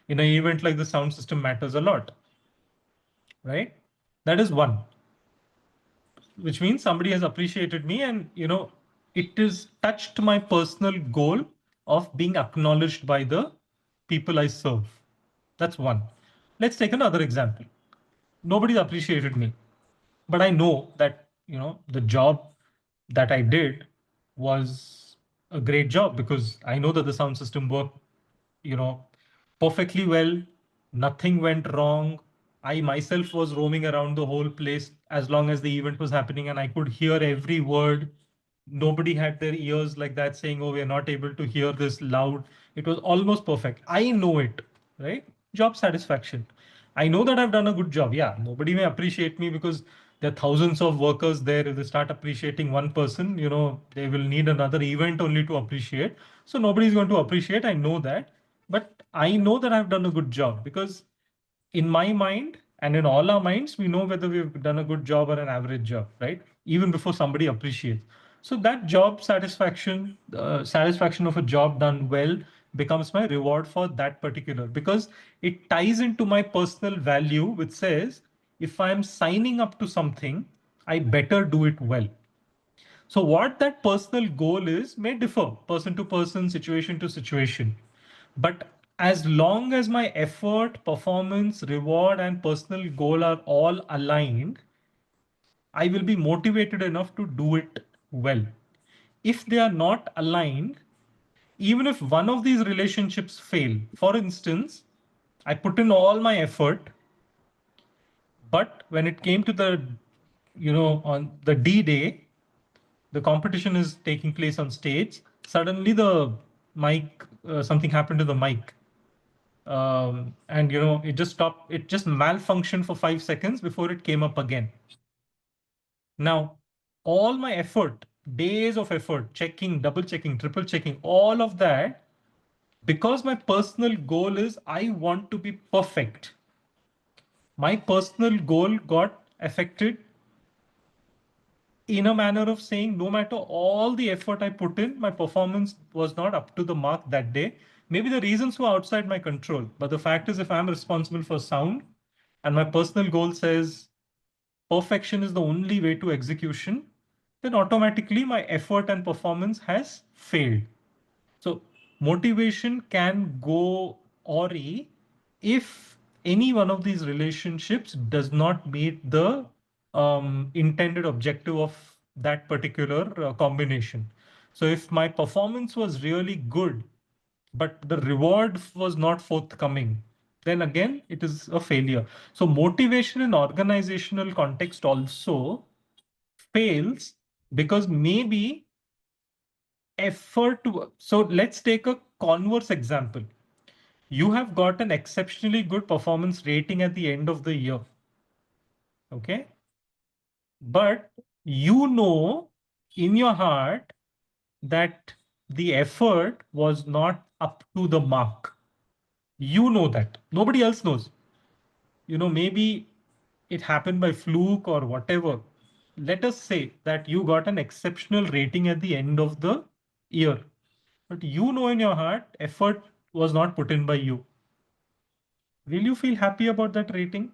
in an event like the sound system matters a lot, right? That is one, which means somebody has appreciated me and, it is touched my personal goal of being acknowledged by the people I serve. That's one. Let's take another example. Nobody appreciated me, but I know that, the job that I did was a great job because I know that the sound system worked, perfectly well. Nothing went wrong. I myself was roaming around the whole place as long as the event was happening and I could hear every word. Nobody had their ears like that saying, oh, we're not able to hear this loud. It was almost perfect. I know it, right? Job satisfaction. I know that I've done a good job. Yeah, nobody may appreciate me because there are thousands of workers there. If they start appreciating one person, they will need another event only to appreciate. So nobody's going to appreciate. I know that. But I know that I've done a good job, because in my mind and in all our minds, we know whether we've done a good job or an average job, right? Even before somebody appreciates. So that job satisfaction, satisfaction of a job done well, becomes my reward for that particular, because it ties into my personal value, which says, if I'm signing up to something, I better do it well. So what that personal goal is may differ person to person, situation to situation. But as long as my effort, performance, reward, and personal goal are all aligned, I will be motivated enough to do it well. If they are not aligned, even if one of these relationships fail, for instance, I put in all my effort, but when it came to the, on the D day, the competition is taking place on stage. Suddenly the mic, something happened to the mic. And it just stopped. It just malfunctioned for 5 seconds before it came up again. Now, all my effort, days of effort, checking, double checking, triple checking, all of that, because my personal goal is I want to be perfect. My personal goal got affected in a manner of saying, no matter all the effort I put in, my performance was not up to the mark that day. Maybe the reasons were outside my control. But the fact is, if I'm responsible for sound and my personal goal says perfection is the only way to execution, then automatically my effort and performance has failed. So motivation can go awry if any one of these relationships does not meet the intended objective of that particular combination. So if my performance was really good, but the reward was not forthcoming, then again, it is a failure. So motivation in organizational context also fails because maybe effort to, so let's take a converse example. You have got an exceptionally good performance rating at the end of the year. Okay. But in your heart that the effort was not up to the mark. You know that. Nobody else knows. Maybe it happened by fluke or whatever. Let us say that you got an exceptional rating at the end of the year. But in your heart, effort was not put in by you. Will you feel happy about that rating?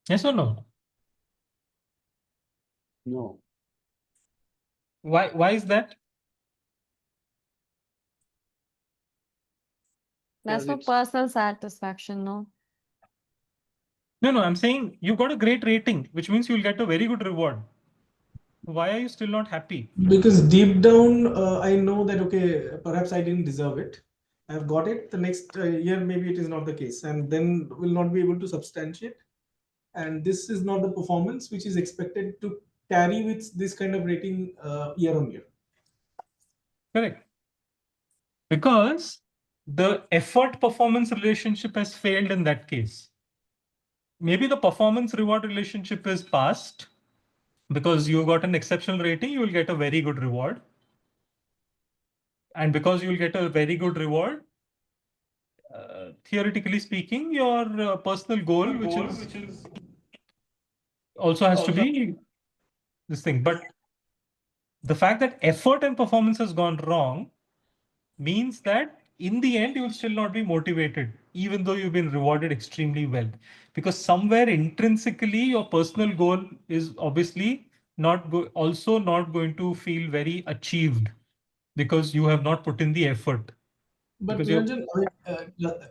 Yes or no? No. Why is that? That's Because for it's personal satisfaction, no? No, I'm saying you got a great rating, which means you'll get a very good reward. Why are you still not happy? Because deep down, I know that, okay, perhaps I didn't deserve it. I've got it. The next year, maybe it is not the case, and then will not be able to substantiate. And this is not the performance which is expected to carry with this kind of rating year on year. Correct. Because the effort performance relationship has failed in that case. Maybe the performance reward relationship is passed because you got an exceptional rating, you will get a very good reward. And because you will get a very good reward, theoretically speaking, your personal goal, which is also has to be this thing. But the fact that effort and performance has gone wrong means that in the end, you will still not be motivated, even though you've been rewarded extremely well. Because somewhere intrinsically, your personal goal is obviously also not going to feel very achieved because you have not put in the effort. But Because you're- Niranjan,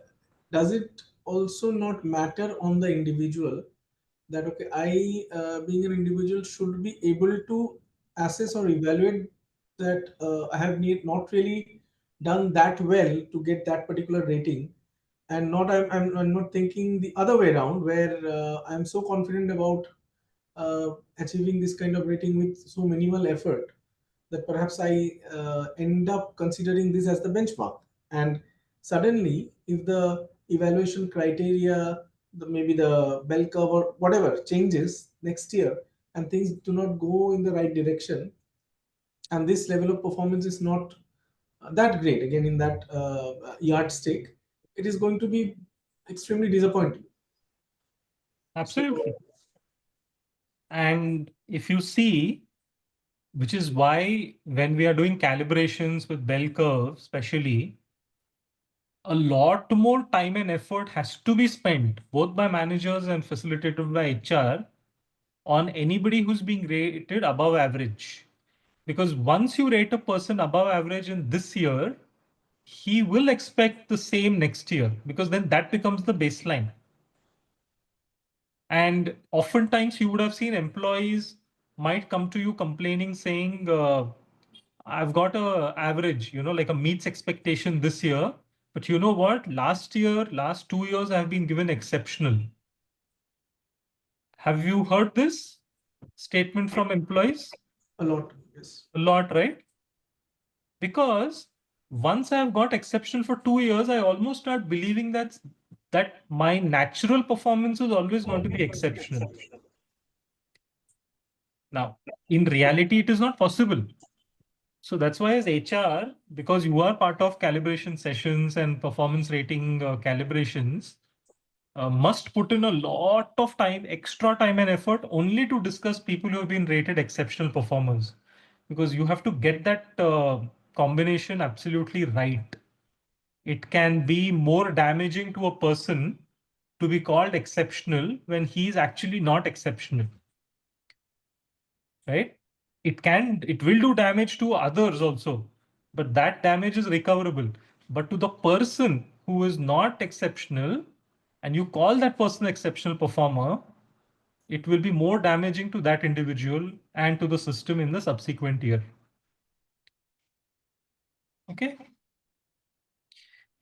does it also not matter on the individual that, okay, I being an individual should be able to assess or evaluate that I have not really done that well to get that particular rating, and I'm not thinking the other way around where I'm so confident about achieving this kind of rating with so minimal effort that perhaps I end up considering this as the benchmark. And suddenly, if the evaluation criteria, maybe the bell curve or whatever changes next year, and things do not go in the right direction, and this level of performance is not that great again in that yardstick, it is going to be extremely disappointing. Absolutely. And if you see, which is why when we are doing calibrations with bell curve, especially, a lot more time and effort has to be spent both by managers and facilitated by HR on anybody who's being rated above average. Because once you rate a person above average in this year, he will expect the same next year, because then that becomes the baseline. And oftentimes you would have seen employees might come to you complaining, saying, I've got a average, like a meets expectation this year. But you know what? Last 2 years, I've been given exceptional. Have you heard this statement from employees? A lot, yes. A lot, right? Because once I've got exceptional for 2 years, I almost start believing that my natural performance is always going to be exceptional. Now, in reality, it is not possible. So that's why as HR, because you are part of calibration sessions and performance rating calibrations, must put in a lot of time, extra time and effort only to discuss people who have been rated exceptional performers. Because you have to get that combination absolutely right. It can be more damaging to a person to be called exceptional when he's actually not exceptional. Right? It will do damage to others also, but that damage is recoverable. But to the person who is not exceptional and you call that person exceptional performer, it will be more damaging to that individual and to the system in the subsequent year. Okay.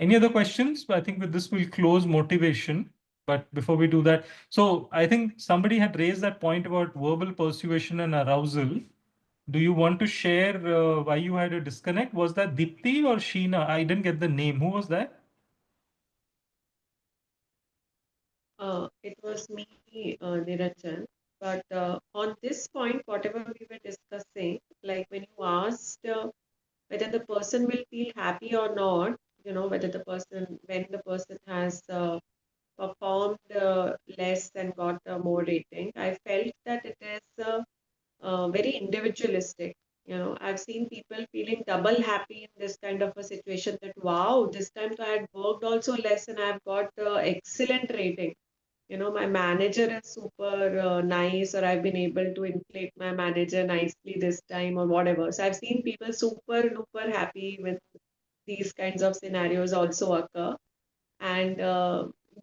Any other questions? I think with this we'll close motivation. But before we do that, so I think somebody had raised that point about verbal persuasion and arousal. Do you want to share why you had a disconnect? Was that Dipti or Sheena? I didn't get the name. Who was that? It was me, Niranjan. But on this point, whatever we were discussing, like when you asked whether the person will feel happy or not, whether when the person has performed less and got more rating, I felt that it is very individualistic. I've seen people feeling double happy in this kind of a situation, that wow, this time I had worked also less and I've got excellent rating. My manager is super nice, or I've been able to inflate my manager nicely this time, or whatever. So I've seen people super duper happy when these kinds of scenarios also occur. And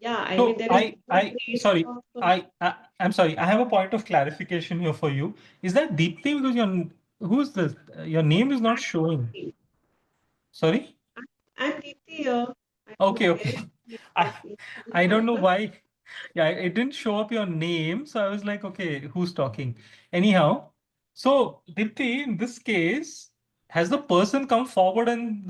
yeah, I mean, there is Sorry, I'm sorry. I have a point of clarification here for you. Is that Deepti? Because who's this? Your name is not showing. Sorry? I'm Deepti here. Okay. I don't know why. Yeah, it didn't show up your name. So I was like, okay, who's talking? Anyhow, so Dipti, in this case, has the person come forward and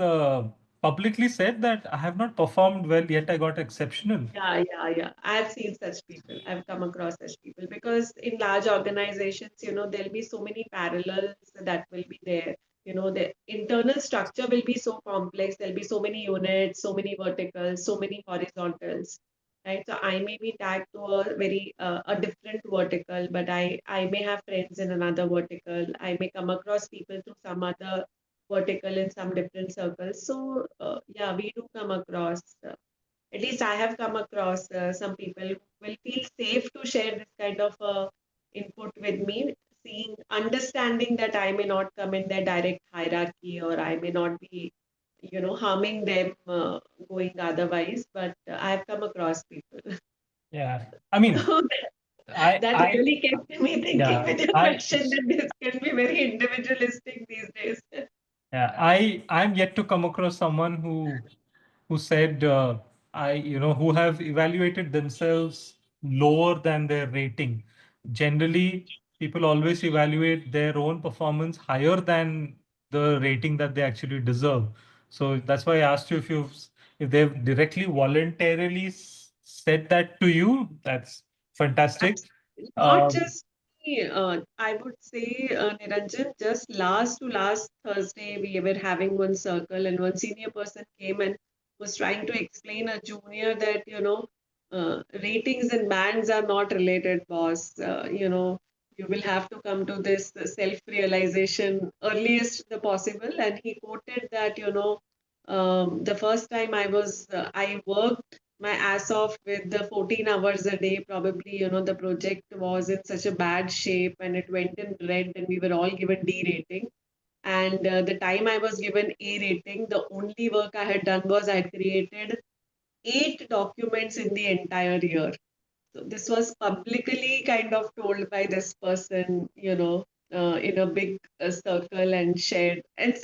publicly said that I have not performed well, yet I got exceptional? Yeah. I've seen such people. I've come across such people, because in large organizations, there'll be so many parallels that will be there. The internal structure will be so complex. There'll be so many units, so many verticals, so many horizontals, right? So I may be tagged to a different vertical, but I may have friends in another vertical. I may come across people through some other vertical in some different circles. So yeah, we do come across. At least I have come across some people who will feel safe to share this kind of input with me, understanding that I may not come in their direct hierarchy, or I may not be, harming them going otherwise. But I have come across people. Yeah, I mean, that really kept me thinking yeah, with your question, that this can be very individualistic these days. Yeah, I'm yet to come across someone who said who have evaluated themselves lower than their rating. Generally, people always evaluate their own performance higher than the rating that they actually deserve. So that's why I asked you if you've if they've directly voluntarily said that to you, that's fantastic. Not Um, just me, I would say, Niranjan, just last to last Thursday, we were having one circle, and one senior person came and was trying to explain a junior that, ratings and bands are not related, boss. You will have to come to this self-realization earliest the possible. And he quoted that, the first time I worked my ass off with the 14 hours a day. Probably, the project was in such a bad shape and it went in red, and we were all given D rating. And the time I was given A rating, the only work I had done was I had created 8 documents in the entire year. So this was publicly kind of told by this person, in a big circle and shared. And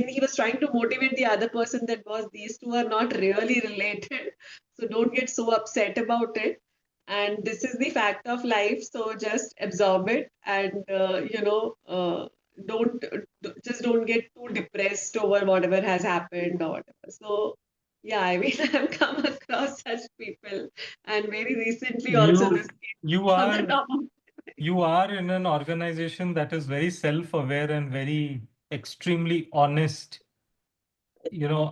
he was trying to motivate the other person that was these two are not really related. So don't get so upset about it. And this is the fact of life. So just absorb it and don't just don't get too depressed over whatever has happened or whatever. So yeah, I mean, I've come across such people, and very recently also this you came on the are top of you are in an organization that is very self-aware and very extremely honest.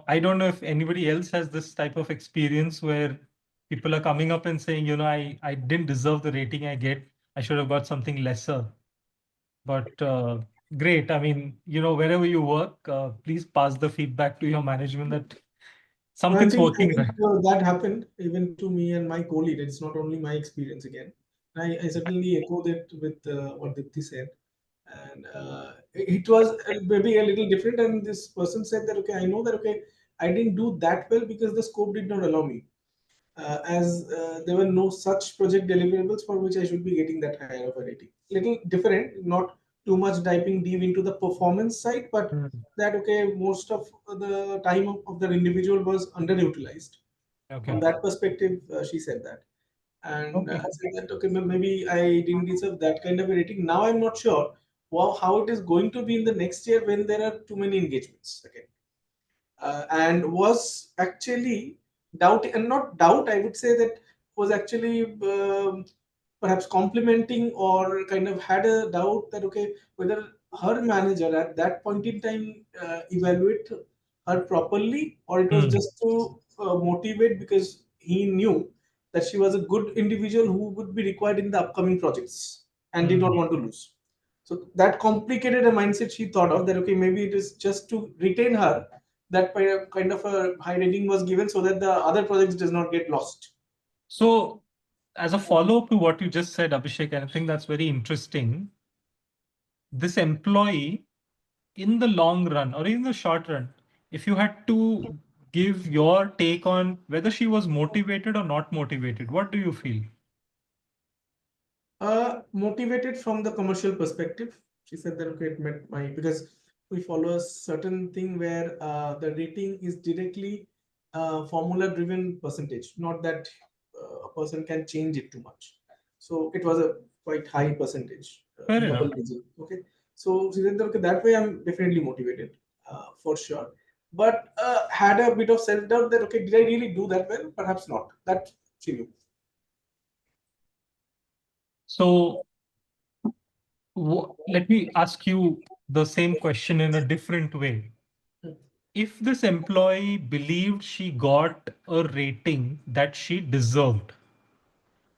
I don't know if anybody else has this type of experience where people are coming up and saying, I didn't deserve the rating I get. I should have got something lesser. But great. I mean, wherever you work, please pass the feedback to your management that I something's think, working right. that happened even to me and my co-lead. It's not only my experience again. I certainly echo that with what Dipti said. And it was maybe a little different. And this person said that, okay, I know that, okay, I didn't do that well because the scope did not allow me. As there were no such project deliverables for which I should be getting that higher of a rating. Little different, not too much diving deep into the performance side, but that, okay, most of the time of the individual was underutilized. Okay. From that perspective, she said that. And Okay. I said that, okay, maybe I didn't deserve that kind of a rating. Now I'm not sure how it is going to be in the next year when there are too many engagements again. And was actually doubt, and not doubt, I would say that was actually perhaps complimenting, or kind of had a doubt that, okay, whether her manager at that point in time evaluate her properly, or it was just to motivate because he knew that she was a good individual who would be required in the upcoming projects and did not want to lose. So that complicated a mindset she thought of, that, okay, maybe it is just to retain her, that kind of a high rating was given so that the other projects does not get lost. So, as a follow-up to what you just said, Abhishek, and I think that's very interesting. This employee, in the long run or in the short run, if you had to give your take on whether she was motivated or not motivated, what do you feel? Motivated from the commercial perspective. She said that, okay, it met my, because we follow a certain thing where the rating is directly formula driven percentage, not that a person can change it too much. So it was a quite high percentage, Fair enough. double digit. Okay, so she said that, okay, that way I'm definitely motivated for sure. But had a bit of self doubt that, okay, did I really do that well? Perhaps not. That she knew. So let me ask you the same question in a different way. If this employee believed she got a rating that she deserved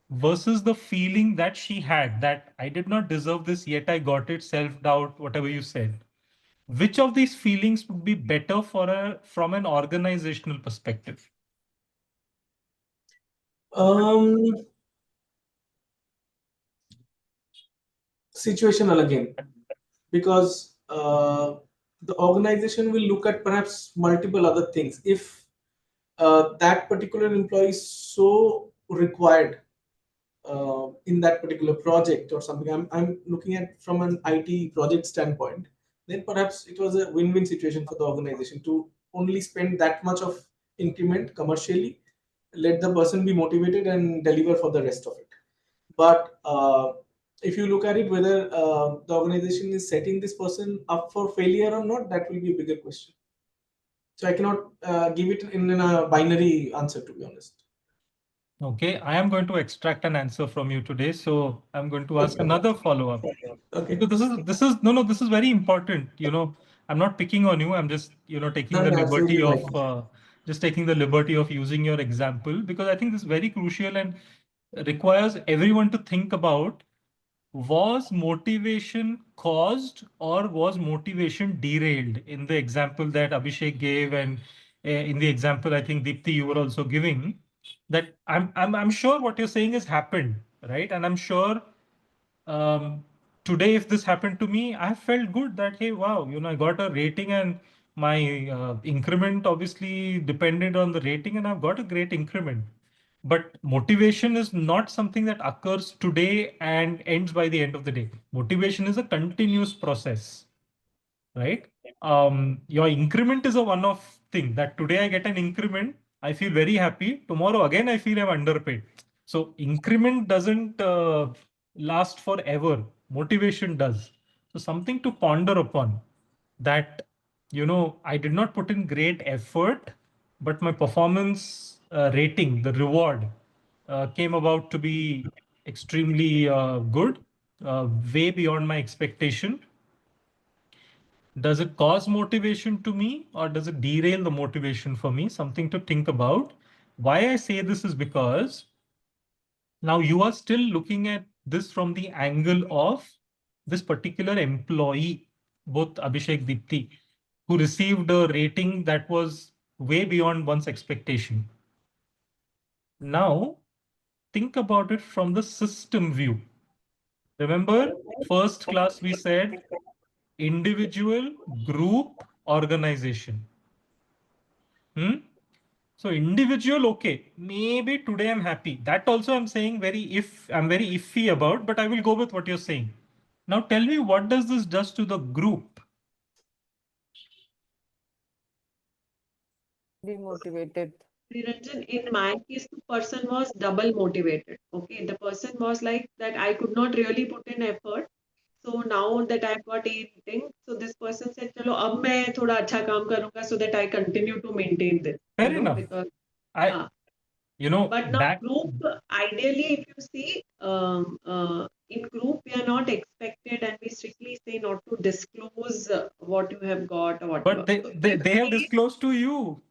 versus the feeling that she had that I did not deserve this, yet I got it, self-doubt, whatever you said, which of these feelings would be better for from an organizational perspective? Situational again, because the organization will look at perhaps multiple other things. If that particular employee is so required in that particular project or something, I'm looking at from an IT project standpoint, then perhaps it was a win-win situation for the organization to only spend that much of increment commercially, let the person be motivated and deliver for the rest of it. But if you look at it, whether the organization is setting this person up for failure or not, that will be a bigger question. So I cannot give it in a binary answer, to be honest. Okay, I am going to extract an answer from you today, so I'm going to ask Okay. another follow-up. Okay. Because this is very important. I'm not picking on you. I'm just taking No, the no, liberty absolutely of just taking the liberty of using your example, because I think this is very crucial and requires everyone to think about: was motivation caused or was motivation derailed? In the example that Abhishek gave, and in the example I think Deepti you were also giving, that I'm sure what you're saying has happened, right? And I'm sure today if this happened to me, I felt good that hey, wow, I got a rating, and my increment obviously depended on the rating, and I've got a great increment. But motivation is not something that occurs today and ends by the end of the day. Motivation is a continuous process, right? Your increment is a one-off thing, that today I get an increment, I feel very happy. Tomorrow again, I feel I'm underpaid. So increment doesn't last forever. Motivation does. So something to ponder upon, that, I did not put in great effort, but my performance rating, the reward, came about to be extremely good, way beyond my expectation. Does it cause motivation to me, or does it derail the motivation for me? Something to think about. Why I say this is because now you are still looking at this from the angle of this particular employee, both Abhishek, Deepti, who received a rating that was way beyond one's expectation. Now, think about it from the system view. Remember, first class we said individual, group, organization. So individual, okay, maybe today I'm happy. That also I'm saying I'm very iffy about, but I will go with what you're saying. Now tell me, what does this does to the group? Demotivated. Niranjan, in my case, the person was double motivated. Okay, the person was like that I could not really put in effort. So now that I've got a rating, so this person said, "चलो अब मैं थोड़ा अच्छा काम करूँगा so that I continue to maintain this." Fair enough. Because I, but now back. group, ideally, if you see, in group we are not expected, and we strictly say not to disclose what you have got or whatever. But So they have if disclosed to you.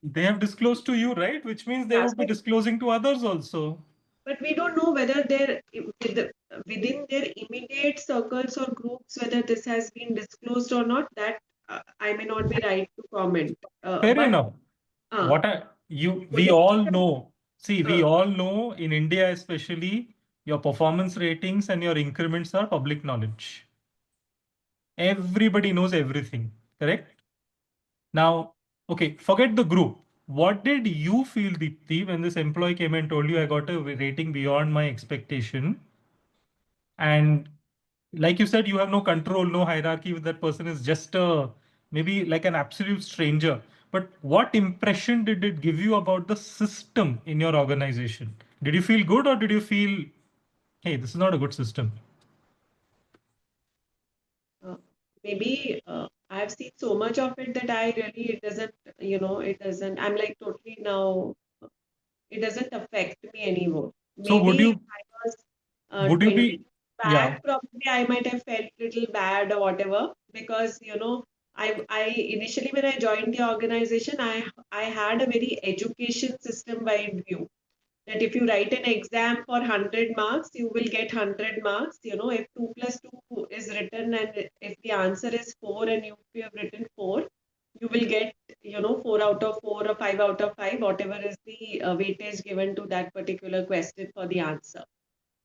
They have disclosed to you, right? Which means they yeah, would be disclosing to others also. but we don't know whether they're within their immediate circles or groups, whether this has been disclosed or not. That I may not be right to comment. Fair But enough. uh, We all know. See, we uh, all know in India, especially, your performance ratings and your increments are public knowledge. Everybody knows everything, correct? Now, okay, forget the group. What did you feel, Deepti, when this employee came and told you I got a rating beyond my expectation? And like you said, you have no control, no hierarchy with that person, is just maybe like an absolute stranger. But what impression did it give you about the system in your organization? Did you feel good, or did you feel, hey, this is not a good system? maybe I have seen so much of it that I really, it doesn't, it doesn't, I'm like totally now, it doesn't affect me anymore. So Maybe if I was would you 20 be, yeah, back, probably I might have felt little bad or whatever, because, I initially when I joined the organization, I had a very education system wide view, that if you write an exam for 100 marks, you will get 100 marks. If 2 plus 2 is written, and if the answer is 4 and you have written 4, you will get, 4 out of 4 or 5 out of 5, whatever is the weightage given to that particular question for the answer.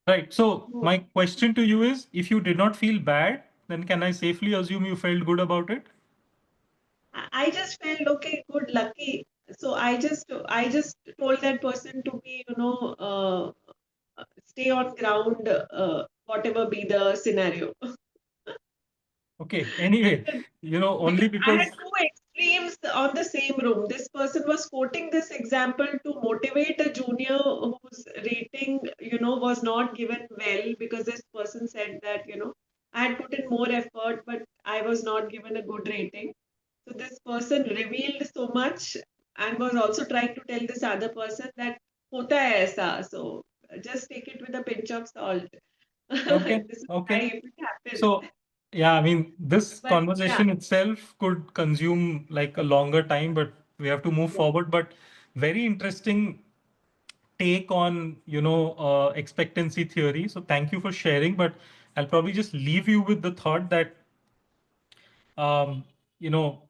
right. So my question to you is, if you did not feel bad, then can I safely assume you felt good about it? I just felt okay, good, lucky. So I just told that person to be, stay on ground, whatever be the scenario. Okay. Anyway, only Because I because, had two extremes on the same room. This person was quoting this example to motivate a junior whose rating, was not given well, because this person said that, I had put in more effort, but I was not given a good rating. So this person revealed so much and was also trying to tell this other person that hota hai aisa. So just take it with a pinch of salt. Okay, This is okay. life, it happens. So, yeah, I mean, this But, yeah. conversation itself could consume like a longer time, but we have to move forward. But very interesting take on, expectancy theory. So thank you for sharing, but I'll probably just leave you with the thought that, um, you know,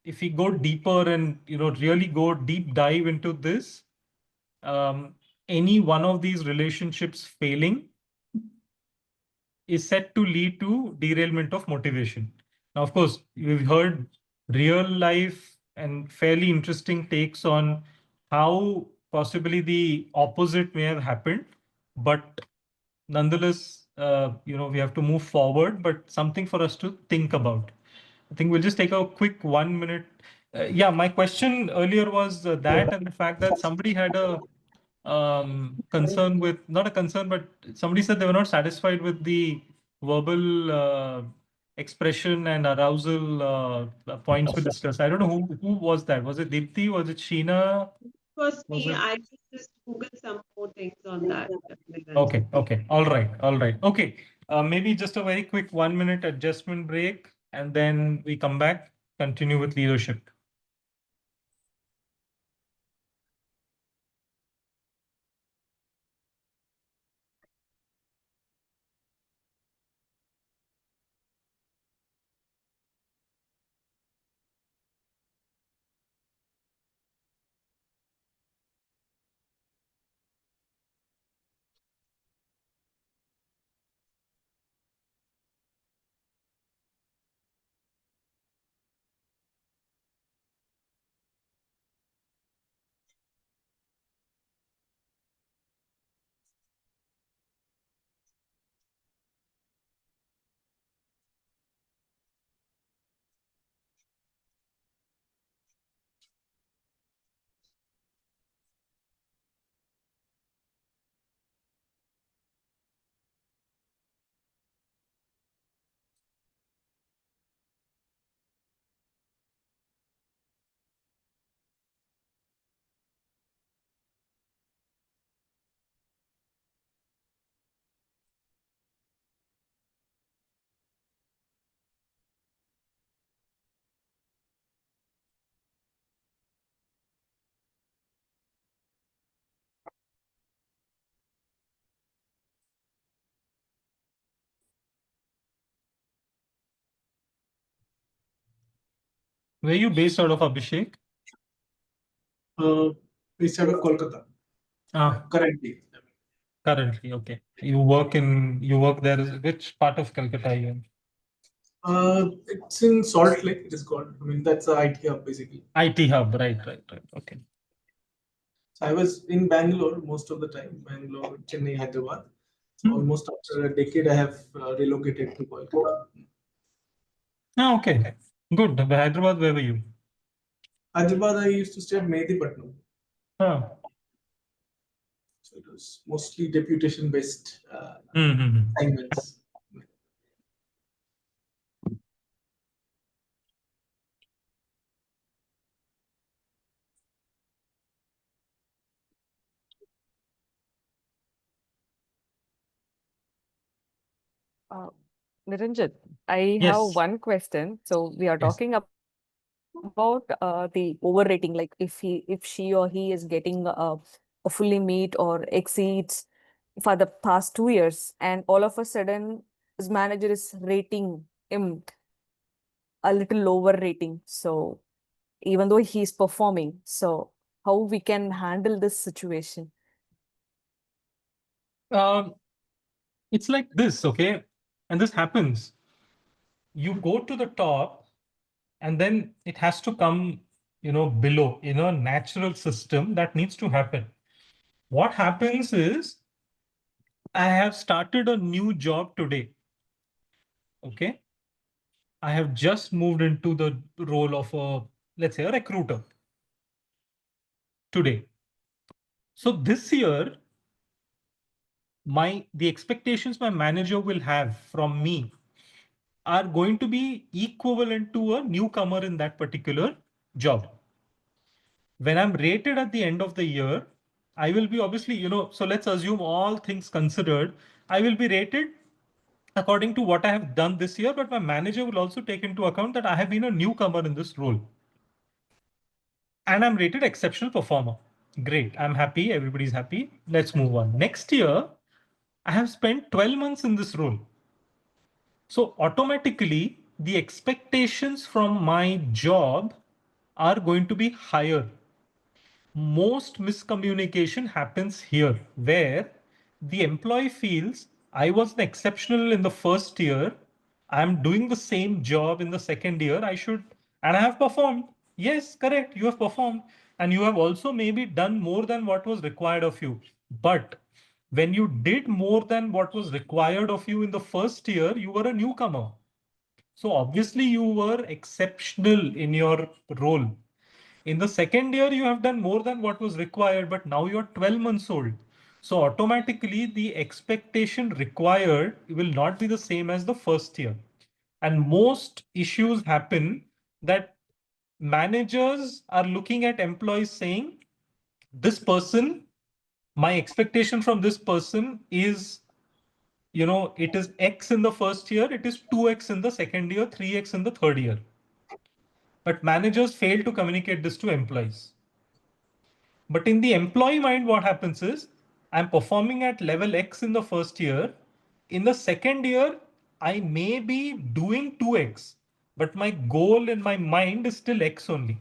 if we go deeper and, really go deep dive into this, any one of these relationships failing is set to lead to derailment of motivation. Now, of course, we've heard real life and fairly interesting takes on how possibly the opposite may have happened, but nonetheless, we have to move forward, but something for us to think about. I think we'll just take a quick 1 minute. Yeah, my question earlier was that and the fact that somebody had a concern with, not a concern, but somebody said they were not satisfied with the verbal expression and arousal points we discussed. I don't know who was that. Was it Deepthi? Was it Sheena? Was Was me. it? I will just Google some more things on that. Okay, okay. All right, all right. Okay. Maybe just a very quick 1 minute adjustment break, and then we come back, continue with leadership. Where are you based out of, Abhishek? Based out of Kolkata currently. Currently, okay. You work there. Which part of Calcutta are you in? It's in Salt Lake. It is called. I mean, that's a IT hub basically. IT hub, right. Okay. So I was in Bangalore most of the time. Bangalore, Chennai, Hyderabad. So almost after a decade, I have relocated to Kolkata. Oh, okay. Good. Hyderabad, where were you? Hyderabad, I used to stay at Mehedipatnam. Oh. So it was mostly deputation-based Mm-hmm. assignments. Niranjan, I Yes. have one question. So we are Yes. talking about the overrating, like if she or he is getting a fully meet or exceeds for the past 2 years, and all of a sudden his manager is rating him a little lower rating. So even though he's performing, so how we can handle this situation? It's like this, okay? And this happens. You go to the top, and then it has to come, below, in a natural system that needs to happen. What happens is, I have started a new job today. Okay. I have just moved into the role of let's say, a recruiter today. So this year, the expectations my manager will have from me are going to be equivalent to a newcomer in that particular job. When I'm rated at the end of the year, I will be obviously, so let's assume all things considered, I will be rated according to what I have done this year, but my manager will also take into account that I have been a newcomer in this role. And I'm rated exceptional performer. Great. I'm happy. Everybody's happy. Let's move on. Next year, I have spent 12 months in this role. So automatically, the expectations from my job are going to be higher. Most miscommunication happens here, where the employee feels I was an exceptional in the first year. I'm doing the same job in the second year. And I have performed. Yes, correct. You have performed. And you have also maybe done more than what was required of you. But when you did more than what was required of you in the first year, you were a newcomer. So obviously you were exceptional in your role. In the second year, you have done more than what was required, but now you're 12 months old. So automatically the expectation required will not be the same as the first year. And most issues happen that managers are looking at employees saying, this person, my expectation from this person is, it is X in the first year, it is 2X in the second year, 3X in the third year. But managers fail to communicate this to employees. But in the employee mind, what happens is I'm performing at level X in the first year. In the second year, I may be doing 2X, but my goal in my mind is still X only.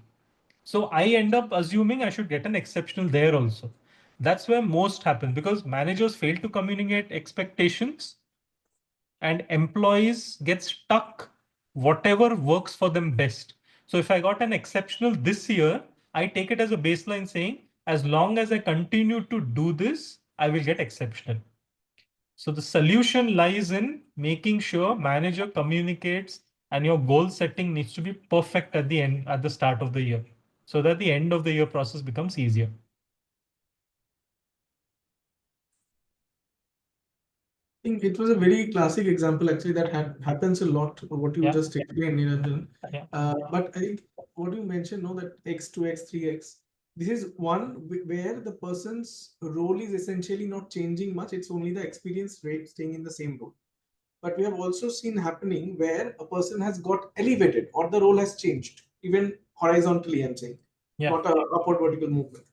So I end up assuming I should get an exceptional there also. That's where most happen, because managers fail to communicate expectations and employees get stuck whatever works for them best. So if I got an exceptional this year, I take it as a baseline saying, as long as I continue to do this, I will get exceptional. So the solution lies in making sure manager communicates and your goal setting needs to be perfect at the end, at the start of the year, so that the end of the year process becomes easier. I think it was a very classic example actually that happens a lot, what you Yeah. just explained, Niranjan. Yeah. But I think what you mentioned, no, that X, 2X, 3X, this is one where the person's role is essentially not changing much. It's only the experience rate staying in the same role. But we have also seen happening where a person has got elevated or the role has changed, even horizontally, I'm saying, Yeah. not a upward vertical movement.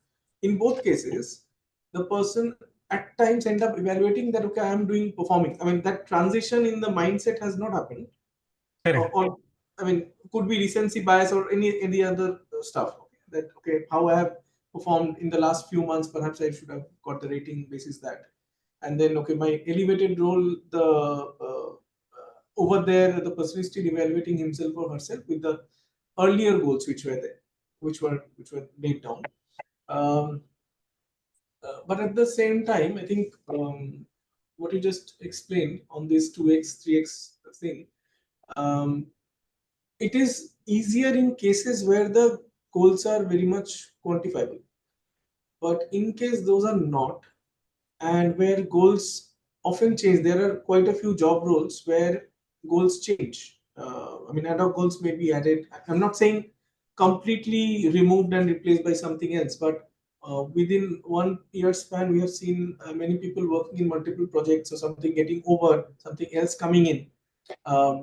In both cases, the person at times end up evaluating that, okay, I am doing performing. I mean, that transition in the mindset has not happened. Correct. Or I mean, could be recency bias or any other stuff. That, okay, how I have performed in the last few months, perhaps I should have got the rating basis that. And then, okay, my elevated role, over there, the person is still evaluating himself or herself with the earlier goals which were there, which were laid down. But at the same time, I think what you just explained on this 2X, 3X thing, it is easier in cases where the goals are very much quantifiable. But in case those are not, and where goals often change, there are quite a few job roles where goals change. I mean, ad hoc goals may be added. I'm not saying completely removed and replaced by something else, but within 1 year span, we have seen many people working in multiple projects or something getting over, something else coming in.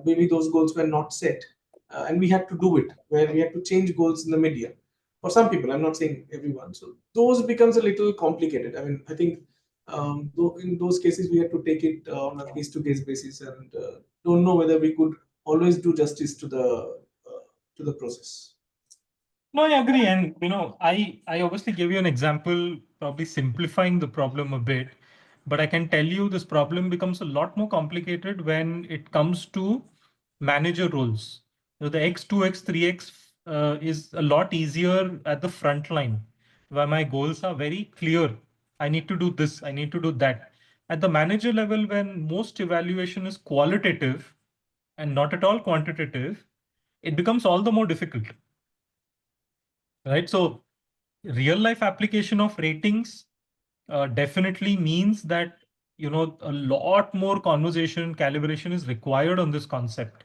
Maybe those goals were not set, and we had to do it, where we had to change goals in the mid-year. For some people, I'm not saying everyone. So those becomes a little complicated. I mean, I think in those cases, we had to take it on a case-to-case basis, and don't know whether we could always do justice to the process. No, I agree. And, I obviously gave you an example, probably simplifying the problem a bit, but I can tell you this problem becomes a lot more complicated when it comes to manager roles. The X, 2X, 3X is a lot easier at the front line, where my goals are very clear. I need to do this, I need to do that. At the manager level, when most evaluation is qualitative and not at all quantitative, it becomes all the more difficult. Right? So real life application of ratings definitely means that, a lot more conversation, calibration is required on this concept.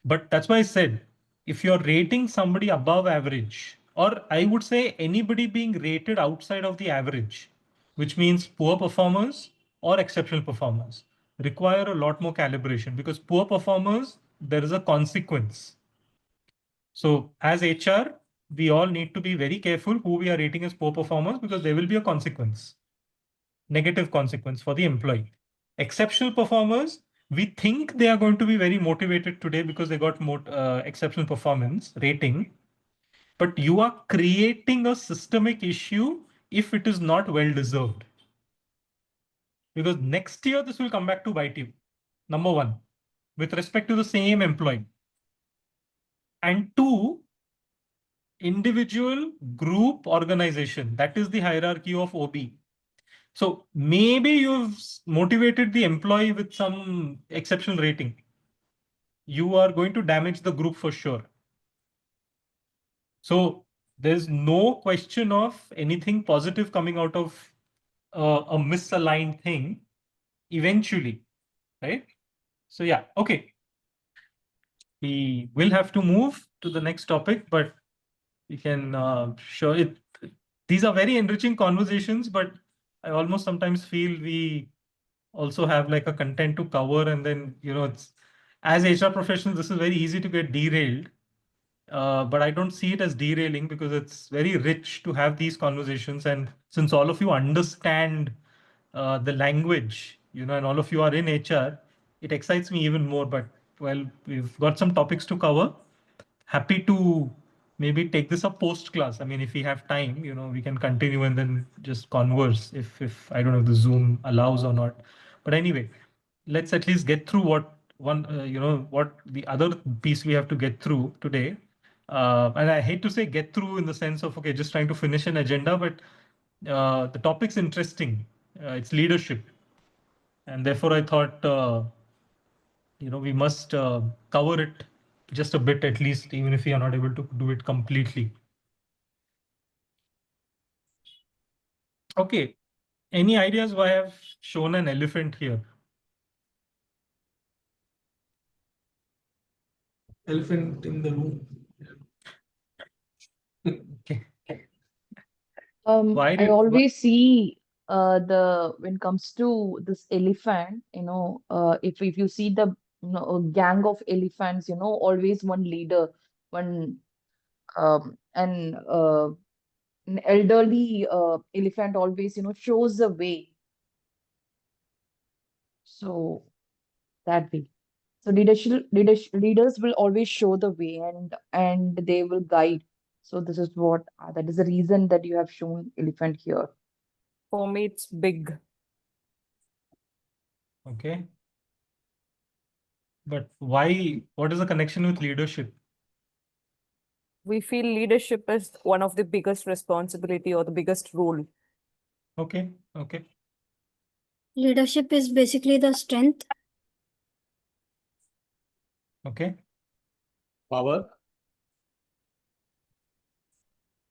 But that's why I said, if you're rating somebody above average, or I would say anybody being rated outside of the average, which means poor performers or exceptional performers, require a lot more calibration, because poor performers, there is a consequence. So as HR, we all need to be very careful who we are rating as poor performers, because there will be a consequence, negative consequence for the employee. Exceptional performers, we think they are going to be very motivated today because they got exceptional performance rating, but you are creating a systemic issue if it is not well deserved. Because next year, this will come back to bite you. Number one, with respect to the same employee. And two, individual, group, organization. That is the hierarchy of OB. So maybe you've motivated the employee with some exceptional rating. You are going to damage the group for sure. So there's no question of anything positive coming out of a misaligned thing eventually, right? So yeah, okay. We will have to move to the next topic, but we can show it. These are very enriching conversations, but I almost sometimes feel we also have like a content to cover, and then, it's, as HR professionals, this is very easy to get derailed. But I don't see it as derailing, because it's very rich to have these conversations. And since all of you understand the language, and all of you are in HR, it excites me even more. But well, we've got some topics to cover. Happy to maybe take this up post class. I mean, if we have time, we can continue and then just converse if I don't know if the Zoom allows or not. But anyway, let's at least get through what the other piece we have to get through today. And I hate to say get through in the sense of, okay, just trying to finish an agenda, but the topic's interesting. It's leadership. And therefore I thought, we must cover it just a bit at least, even if we are not able to do it completely. Okay. Any ideas why I've shown an elephant here? Elephant in the room. Okay. I always see when it comes to this elephant, if you see the a gang of elephants, always one leader, one and an elderly elephant always, shows the way. So that way. So leaders will always show the way, and they will guide. So this is what that is the reason that you have shown elephant here. For me, it's big. Okay. But why? What is the connection with leadership? We feel leadership is one of the biggest responsibility or the biggest role. Okay. Okay. Leadership is basically the strength. Okay. Power.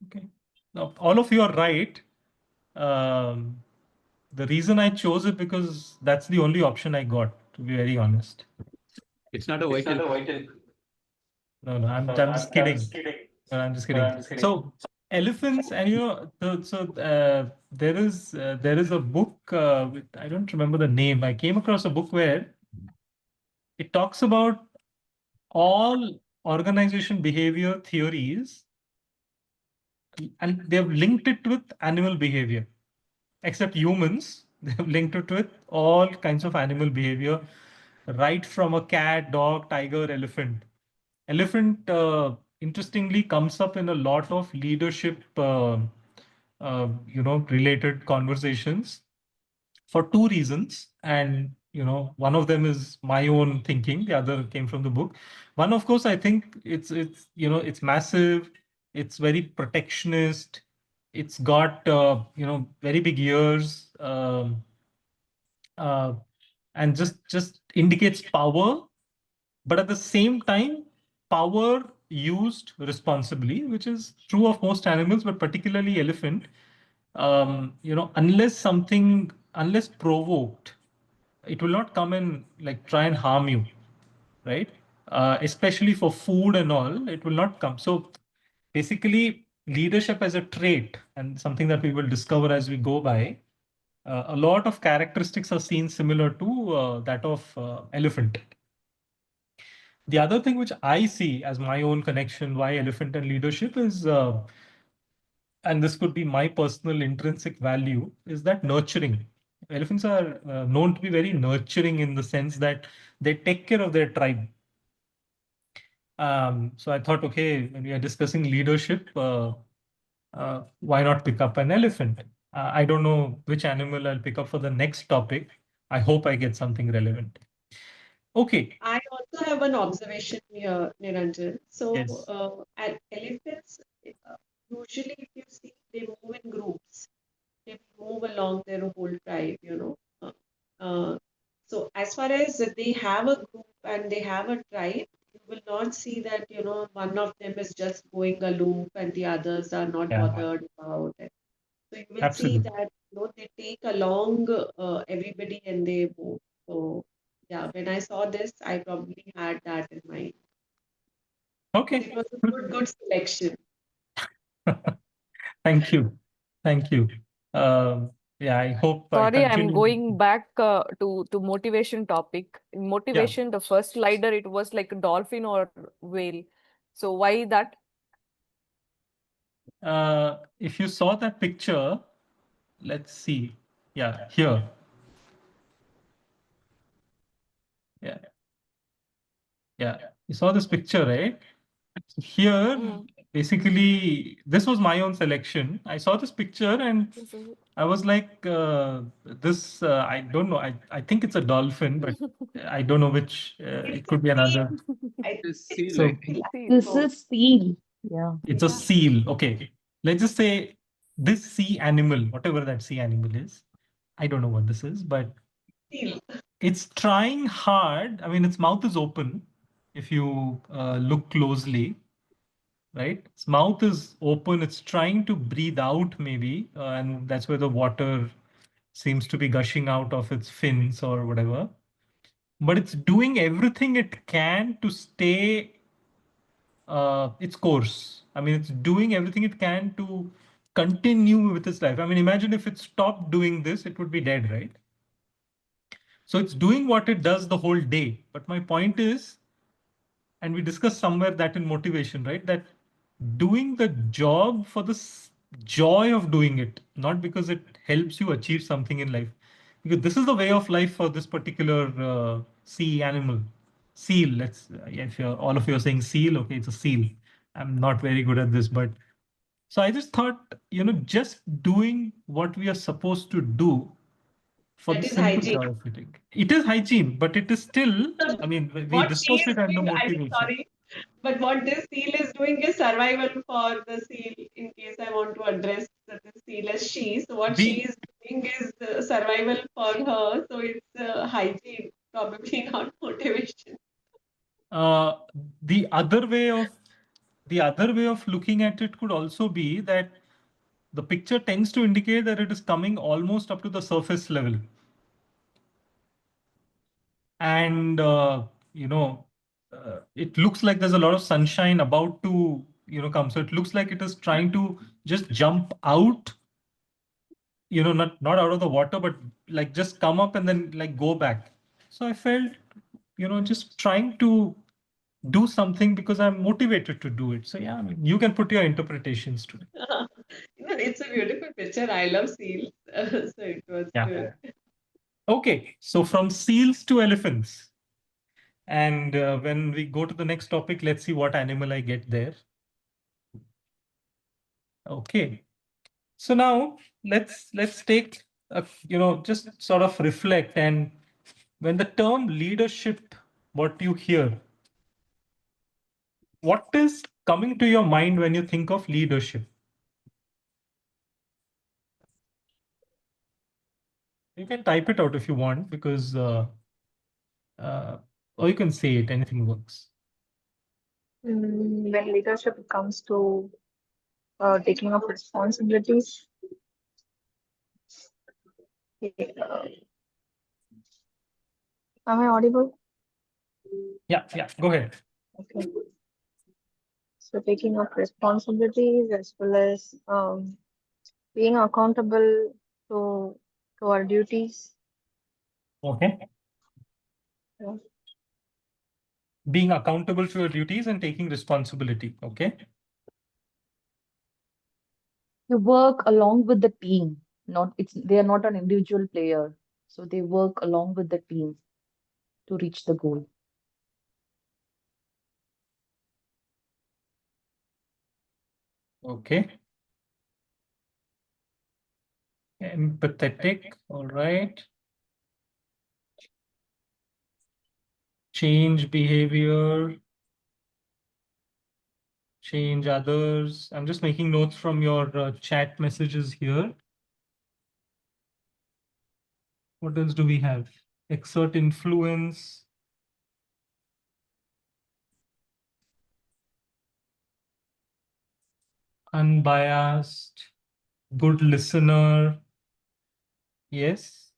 Okay. Now, all of you are right. The reason I chose it because that's the only option I got, to be very honest. It's not a white elephant. No, I'm just kidding. No, I'm just kidding. So elephants, and there is a book. I don't remember the name. I came across a book where it talks about all organization behavior theories, and they've linked it with animal behavior. Except humans, they've linked it with all kinds of animal behavior, right from a cat, dog, tiger, elephant. Elephant, interestingly, comes up in a lot of leadership, related conversations for two reasons. And, one of them is my own thinking. The other came from the book. One, of course, I think it's massive. It's very protectionist. It's got, very big ears, and just indicates power. But at the same time, power used responsibly, which is true of most animals, but particularly elephant. Unless provoked, it will not come and like try and harm you, right? especially for food and all, it will not come. So basically, leadership as a trait and something that we will discover as we go by, a lot of characteristics are seen similar to that of elephant. The other thing which I see as my own connection, why elephant and leadership is, and this could be my personal intrinsic value, is that nurturing. Elephants are known to be very nurturing in the sense that they take care of their tribe. So I thought, okay, when we are discussing leadership, why not pick up an elephant? I don't know which animal I'll pick up for the next topic. I hope I get something relevant. Okay. I also have an observation here, Niranjan. So, Yes. elephants, usually if you see, they move in groups. They move along their whole tribe, you know. So as far as they have a group and they have a tribe, you will not see that, you know, one of them is just going aloof and the others are not Yeah. bothered about it. So you will see Absolutely. that, you know, they take along everybody and they move. So yeah, when I saw this, I probably had that in mind. Okay. It was a good selection. Thank you. Thank you. Yeah, I hope I Sorry, I'm continue. going back to motivation topic. In motivation, the first slider, it was like a dolphin or whale. So why that? If you saw that picture, let's see. Yeah, here. Yeah. Yeah. You saw this picture, right? So here, basically, this was my own selection. I saw this picture and I was like, this, I don't know. I think it's a dolphin, but I don't know which, it could be another. So This is seal. Yeah. it's a seal. Okay. Let's just say this sea animal, whatever that sea animal is, I don't know what this is, but it's trying hard. I mean, its mouth is open if you look closely, right? Its mouth is open. It's trying to breathe out, maybe, and that's where the water seems to be gushing out of its fins or whatever. But it's doing everything it can to stay its course. I mean, it's doing everything it can to continue with its life. I mean, imagine if it stopped doing this, it would be dead, right? So it's doing what it does the whole day. But my point is, and we discussed somewhere that in motivation, right? That doing the job for the joy of doing it, not because it helps you achieve something in life. Because this is the way of life for this particular sea animal. Seal, if you're, all of you are saying seal, okay, it's a seal. I'm not very good at this, but so I just thought, you know, just doing what we are supposed to do for That the is simple hygiene. joy of eating. It is hygiene, but it is still, I mean, we What she discussed is it under doing, I'm motivation. sorry, but what this seal is doing is survival for the seal. In case I want to address the seal as she, so what she is doing is survival for her. So it's hygiene, probably not motivation. Uh, the other way of looking at it could also be that the picture tends to indicate that it is coming almost up to the surface level. And, you know, it looks like there's a lot of sunshine about to, you know, come. So it looks like it is trying to just jump out, you know, not out of the water, but like just come up and then like go back. So I felt, you know, just trying to do something because I'm motivated to do it. So yeah, I mean, you can put your interpretations to it. You know, it's a beautiful picture. I love seals, so it was good. Okay, so from seals to elephants. And when we go to the next topic, let's see what animal I get there. Okay. So now let's take a, you know, just sort of reflect, and when the term leadership, what you hear, what is coming to your mind when you think of leadership? You can type it out if you want, because or you can say it, anything works. When leadership comes to taking up responsibilities, am I audible? Yeah, go ahead. Okay. So taking up responsibilities as well as being accountable to our duties. Okay. Yeah. Being accountable for your duties and taking responsibility. Okay. You work along with the team. They are not an individual player. So they work along with the team to reach the goal. Okay. Empathetic. All right. Change behavior. Change others. I'm just making notes from your chat messages here. What else do we have? Exert influence. Unbiased. Good listener. Yes,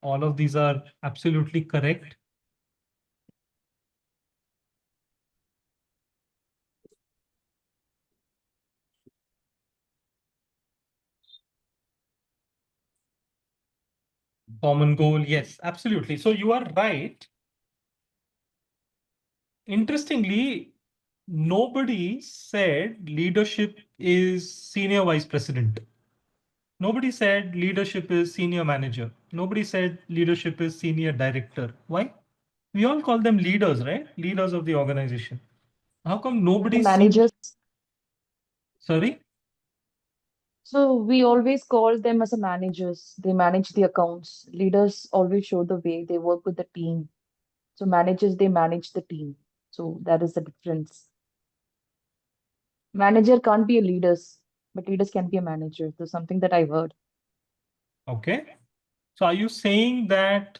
all of these are absolutely correct. Common goal, yes, absolutely. So you are right. Interestingly, nobody said leadership is senior vice president. Nobody said leadership is senior manager. Nobody said leadership is senior director. Why? We all call them leaders, right? Leaders of the organization. How come nobody Managers. Sorry? So we always call them as a managers. They manage the accounts. Leaders always show the way. They work with the team. So managers, they manage the team. So that is the difference. Manager can't be a leaders, but leaders can be a manager. So something that I've heard. Okay. So are you saying that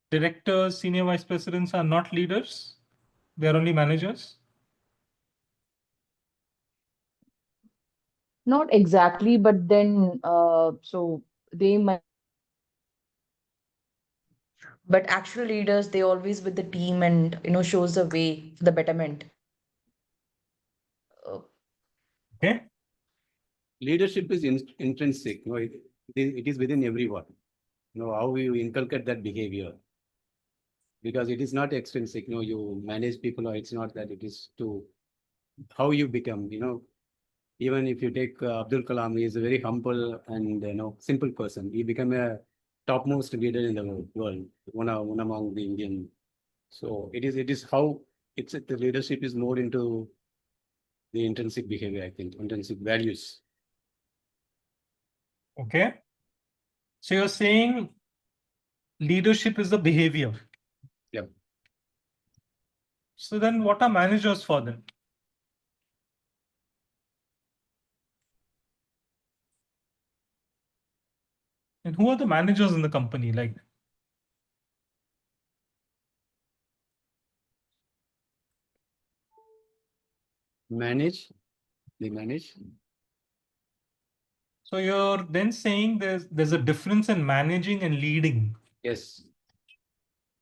directors, senior vice presidents are not leaders? They're only managers? Not exactly, but then so they might. But actual leaders, they always with the team and shows the way for the betterment. Okay. Leadership is intrinsic. It is within everyone. How you inculcate that behavior. Because it is not extrinsic. You manage people, or it's not that. It is to how you become. Even if you take Abdul Kalam, he is a very humble and simple person. He became a topmost leader in the world, one among the Indian. So it is how the leadership is more into the intrinsic behavior, I think, intrinsic values. Okay. So you're saying leadership is the behavior. Yep. So then what are managers for then? And who are the managers in the company? Like, They manage. so you're then saying there's a difference in managing and leading. Yes.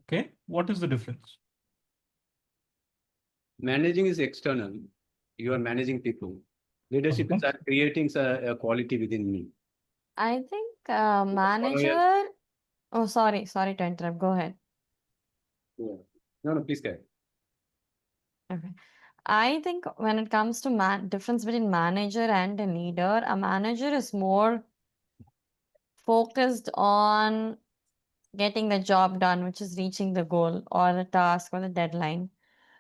Okay. What is the difference? Managing is external. You are managing people. Leadership is creating a quality within me. I think manager. Oh, sorry to interrupt. Go ahead. Yeah. No, please go ahead. Okay. I think when it comes to difference between manager and a leader, a manager is more focused on getting the job done, which is reaching the goal or the task or the deadline.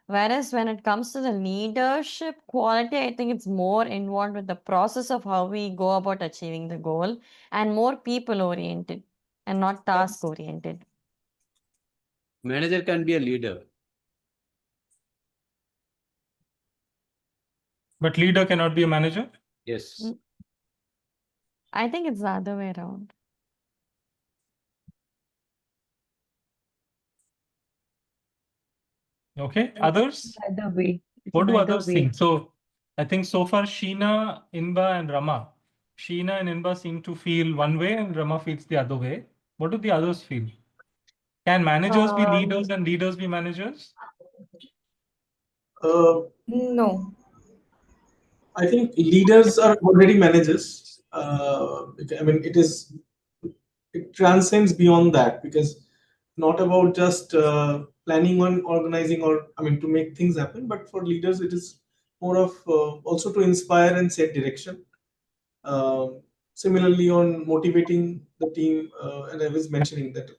Whereas when it comes to the leadership quality, I think it's more involved with the process of how we go about achieving the goal and more people oriented and not task oriented. Manager can be a leader. But leader cannot be a manager? Yes. I think it's the other way around. Okay. Others? Either way. What do Neither others way. think? So I think so far Sheena, Inba, and Rama. Sheena and Inba seem to feel one way and Rama feels the other way. What do the others feel? Can managers be leaders and leaders be managers? No. I think leaders are already managers. I mean, it transcends beyond that, because not about just planning on organizing, or I mean to make things happen, but for leaders it is more of also to inspire and set direction. Similarly, on motivating the team, and I was mentioning that,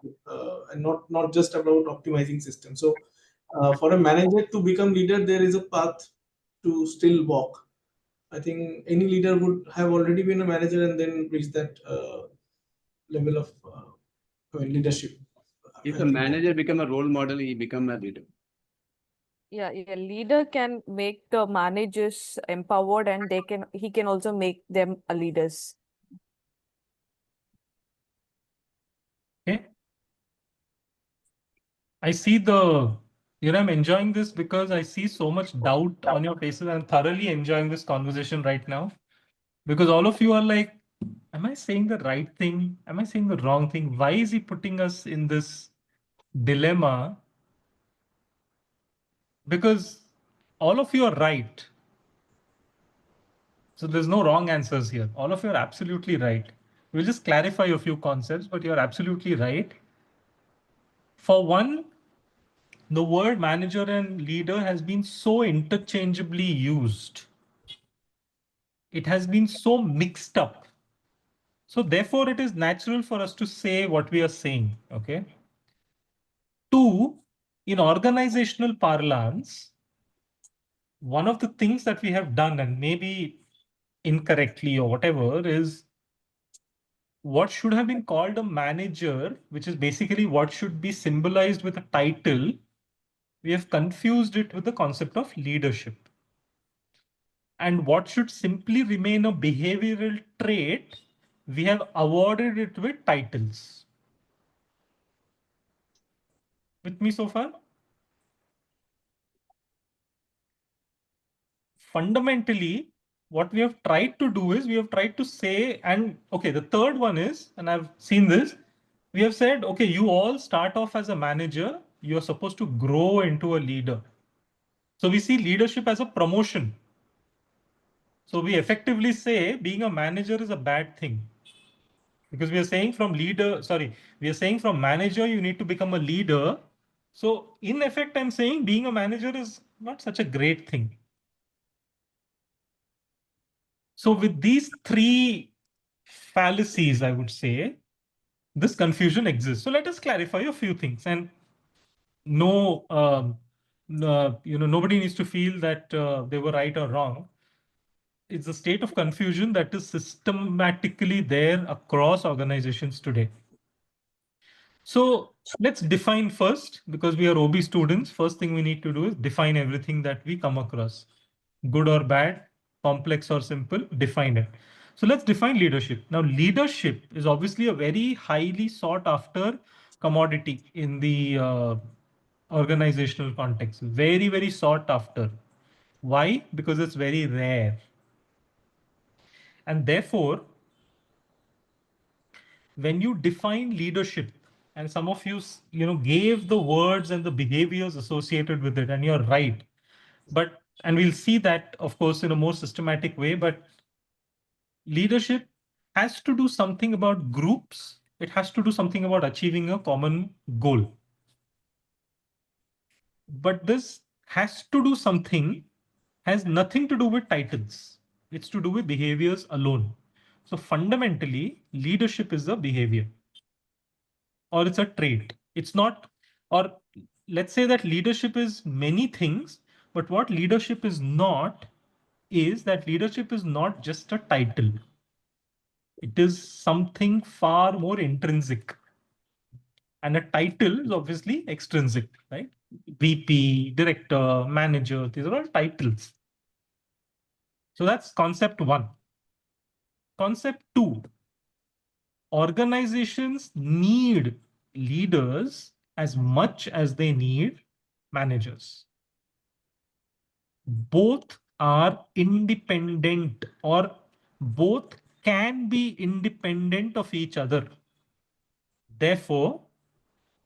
and not just about optimizing systems. So for a manager to become leader, there is a path to still walk. I think any leader would have already been a manager and then reach that level of leadership. If I a think manager become a role model, he become a leader. Yeah, a leader can make the managers empowered, and he can also make them a leaders. Okay. I see I'm enjoying this because I see so much doubt on your faces. I'm thoroughly enjoying this conversation right now because all of you are like, am I saying the right thing? Am I saying the wrong thing? Why is he putting us in this dilemma? Because all of you are right. So there's no wrong answers here. All of you are absolutely right. We'll just clarify a few concepts, but you're absolutely right. For one, the word manager and leader has been so interchangeably used. It has been so mixed up. So therefore, it is natural for us to say what we are saying. Okay. Two, in organizational parlance, one of the things that we have done, and maybe incorrectly or whatever, is what should have been called a manager, which is basically what should be symbolized with a title. We have confused it with the concept of leadership. And what should simply remain a behavioral trait, we have awarded it with titles. With me so far? Fundamentally, what we have tried to do is we have tried to say, and okay, the third one is, and I've seen this, we have said, okay, you all start off as a manager, you're supposed to grow into a leader. So we see leadership as a promotion. So we effectively say being a manager is a bad thing. Because we are saying we are saying from manager, you need to become a leader. So in effect, I'm saying being a manager is not such a great thing. So with these three fallacies, I would say, this confusion exists. So let us clarify a few things. And nobody needs to feel that they were right or wrong. It's a state of confusion that is systematically there across organizations today. So let's define first, because we are OB students. First thing we need to do is define everything that we come across. Good or bad, complex or simple, define it. So let's define leadership. Now, leadership is obviously a very highly sought after commodity in the organizational context. Very, very sought after. Why? Because it's very rare. And therefore, when you define leadership, and some of you, gave the words and the behaviors associated with it, and you're right. And we'll see that, of course, in a more systematic way, but leadership has to do something about groups. It has to do something about achieving a common goal. But this has to do something, has nothing to do with titles. It's to do with behaviors alone. So fundamentally, leadership is a behavior, or it's a trait. It's not, or let's say that leadership is many things, but what leadership is not is that leadership is not just a title. It is something far more intrinsic. And a title is obviously extrinsic, right? VP, director, manager, these are all titles. So that's concept one. Concept two, organizations need leaders as much as they need managers. Both are independent, or both can be independent of each other. Therefore,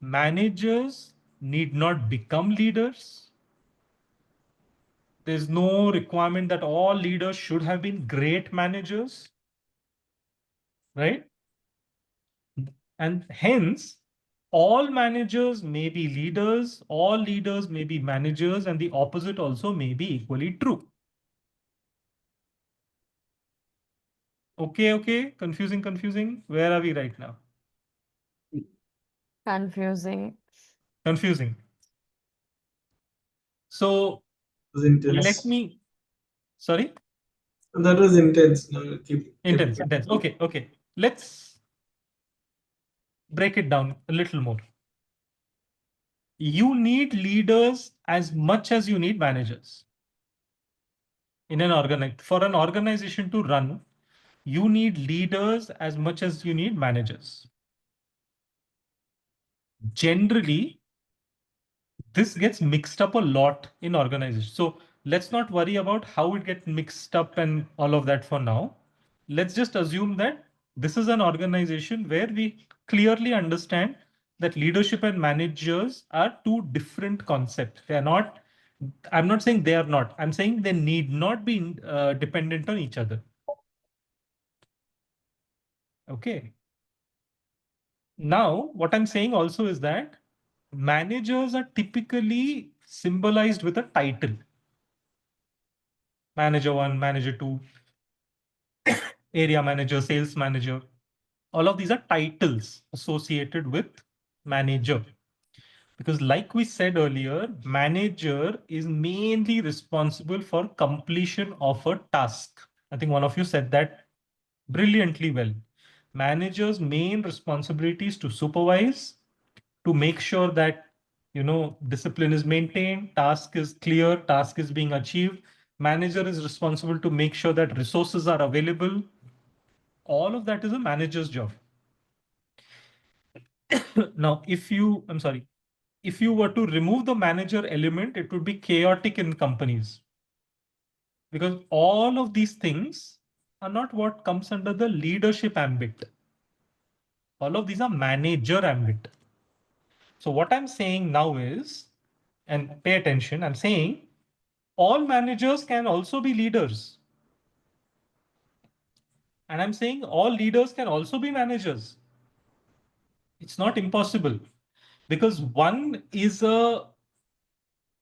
managers need not become leaders. There's no requirement that all leaders should have been great managers, right? And hence, all managers may be leaders, all leaders may be managers, and the opposite also may be equally true. Okay. Confusing. Where are we right now? Confusing. Confusing. So Was intense. let me, sorry? That was intense. No, keep Intense. Okay. Let's break it down a little more. You need leaders as much as you need managers. In an for an organization to run, you need leaders as much as you need managers. Generally, this gets mixed up a lot in organizations. So let's not worry about how it gets mixed up and all of that for now. Let's just assume that this is an organization where we clearly understand that leadership and managers are two different concepts. They are not, I'm not saying they are not, I'm saying they need not be dependent on each other. Okay. Now, what I'm saying also is that managers are typically symbolized with a title. Manager 1, manager 2, area manager, sales manager. All of these are titles associated with manager. Because like we said earlier, manager is mainly responsible for completion of a task. I think one of you said that brilliantly well. Manager's main responsibility is to supervise, to make sure that discipline is maintained, task is clear, task is being achieved. Manager is responsible to make sure that resources are available. All of that is a manager's job. Now, if you were to remove the manager element, it would be chaotic in companies. Because all of these things are not what comes under the leadership ambit. All of these are manager ambit. So what I'm saying now is, and pay attention, I'm saying all managers can also be leaders. And I'm saying all leaders can also be managers. It's not impossible because one is a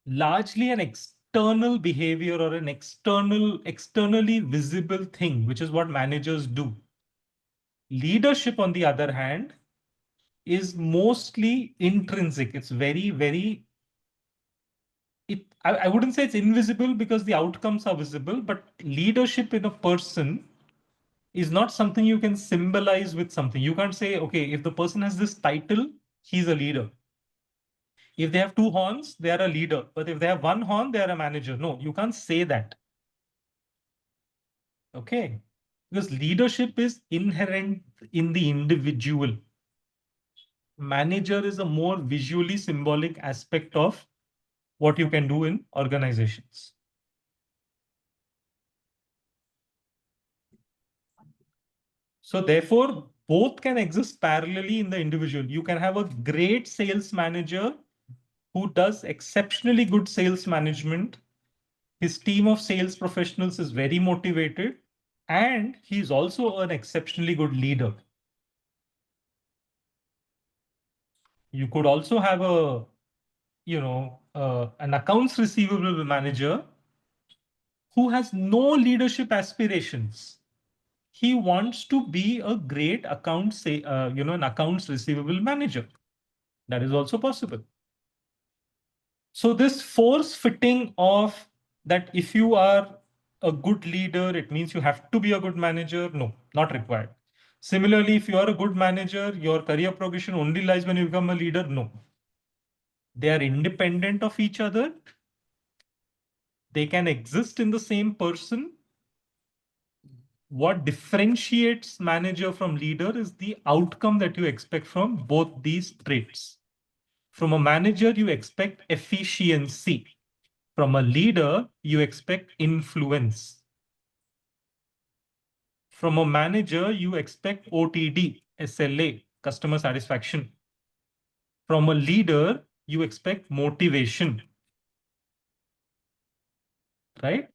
largely an external behavior or an externally visible thing, which is what managers do. Leadership, on the other hand, is mostly intrinsic. It's very, I wouldn't say it's invisible because the outcomes are visible, but leadership in a person is not something you can symbolize with something. You can't say, okay, if the person has this title, he's a leader. If they have 2 horns, they are a leader. But if they have 1 horn, they are a manager. No, you can't say that. Okay. Because leadership is inherent in the individual. Manager is a more visually symbolic aspect of what you can do in organizations. So therefore, both can exist parallelly in the individual. You can have a great sales manager who does exceptionally good sales management. His team of sales professionals is very motivated, and he's also an exceptionally good leader. You could also have an accounts receivable manager who has no leadership aspirations. He wants to be a great an accounts receivable manager. That is also possible. So this force fitting of that if you are a good leader, it means you have to be a good manager. No, not required. Similarly, if you are a good manager, your career progression only lies when you become a leader. No. They are independent of each other. They can exist in the same person. What differentiates manager from leader is the outcome that you expect from both these traits. From a manager, you expect efficiency. From a leader, you expect influence. From a manager, you expect OTD, SLA, customer satisfaction. from a leader, you expect motivation, right?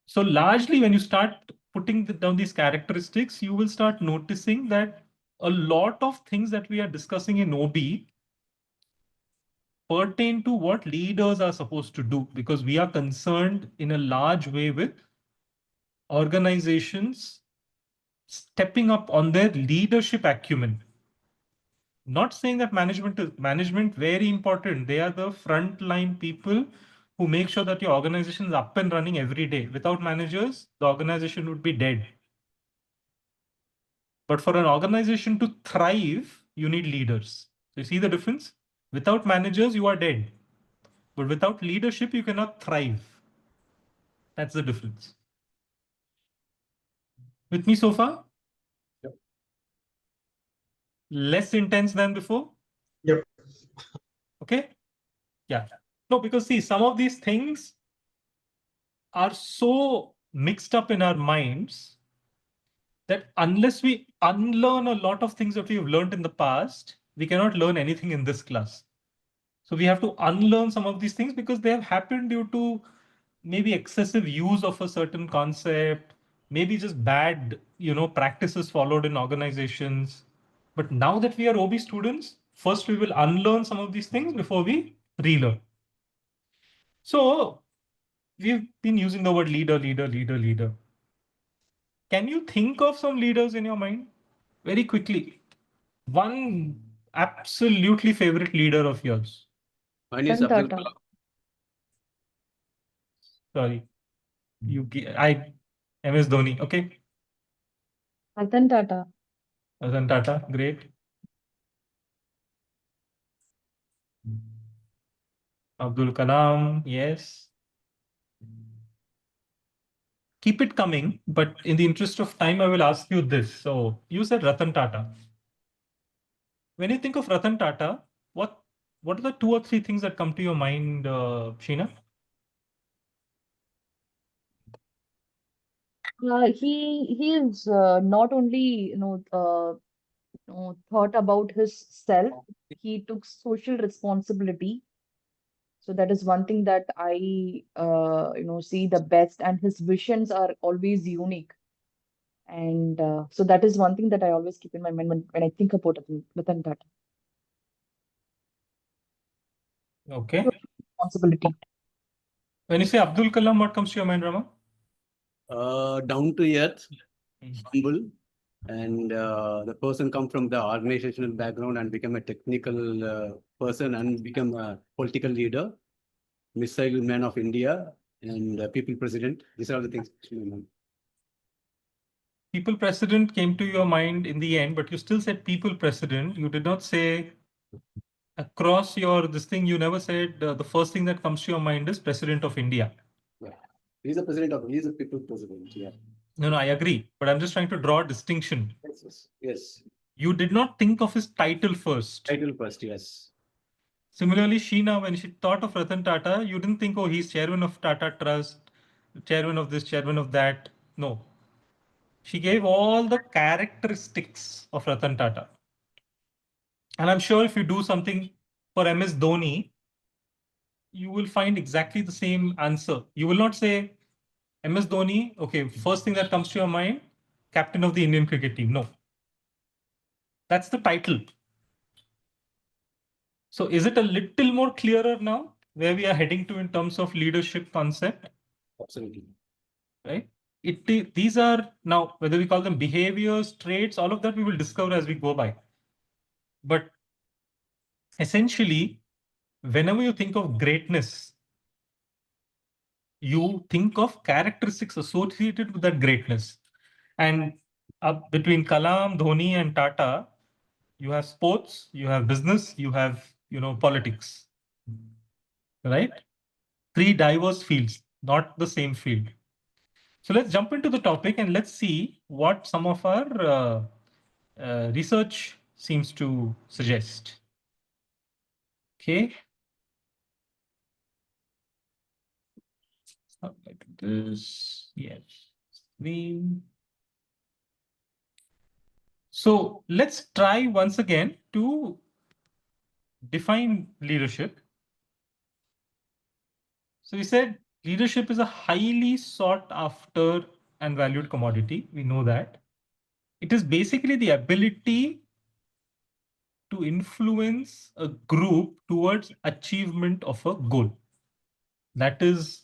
So largely when you start putting down these characteristics, you will start noticing that a lot of things that we are discussing in OB pertain to what leaders are supposed to do, because we are concerned in a large way with organizations stepping up on their leadership acumen. Not saying that management very important. They are the frontline people who make sure that your organization is up and running every day. Without managers, the organization would be dead. But for an organization to thrive, you need leaders. So you see the difference? Without managers, you are dead. But without leadership, you cannot thrive. That's the difference. With me so far? Yep. Less intense than before? Yep. Okay? Yeah. No, because see, some of these things are so mixed up in our minds that unless we unlearn a lot of things that we've learned in the past, we cannot learn anything in this class. So we have to unlearn some of these things because they have happened due to maybe excessive use of a certain concept, maybe just bad, practices followed in organizations. But now that we are OB students, first we will unlearn some of these things before we relearn. So we've been using the word leader, leader, leader, leader. Can you think of some leaders in your mind? Very quickly. One absolutely favorite leader of yours. Mine is Ratan Abdul Tata. Kalam. Sorry. MS Dhoni. Okay. Ratan Tata. Ratan Tata. Great. Abdul Kalam. Yes. Keep it coming, but in the interest of time, I will ask you this. So you said Ratan Tata. When you think of Ratan Tata, what are the 2 or 3 things that come to your mind, Sheena? He is not only thought about his self. He took social responsibility. So that is one thing that I see the best, and his visions are always unique. And so that is one thing that I always keep in my mind when I think about Ratan Tata. Okay. Responsibility. When you say Abdul Kalam, what comes to your mind, Rama? Down to earth, humble, and the person come from the organizational background and become a technical person and become a political leader, missile man of India, and people president. These are the things. People president came to your mind in the end, but you still said people president. You did not say across this thing. You never said the first thing that comes to your mind is president of India. Yeah. He's a people president. Yeah. No, I agree. But I'm just trying to draw a distinction. Yes. You did not think of his title first. Title first, yes. Similarly, Sheena, when she thought of Ratan Tata, you didn't think, oh, he's chairman of Tata Trust, chairman of this, chairman of that. No. She gave all the characteristics of Ratan Tata. And I'm sure if you do something for MS Dhoni, you will find exactly the same answer. You will not say MS Dhoni, okay, first thing that comes to your mind, captain of the Indian cricket team. No. That's the title. So is it a little more clearer now where we are heading to in terms of leadership concept? Absolutely. Right? These are now, whether we call them behaviors, traits, all of that we will discover as we go by. But essentially, whenever you think of greatness, you think of characteristics associated with that greatness. And between Kalam, Dhoni, and Tata, you have sports, you have business, you have, politics. Right? 3 diverse fields, not the same field. So let's jump into the topic and let's see what some of our research seems to suggest. Okay. Like this, yes. Screen. So let's try once again to define leadership. So we said leadership is a highly sought after and valued commodity. We know that. It is basically the ability to influence a group towards achievement of a goal. That is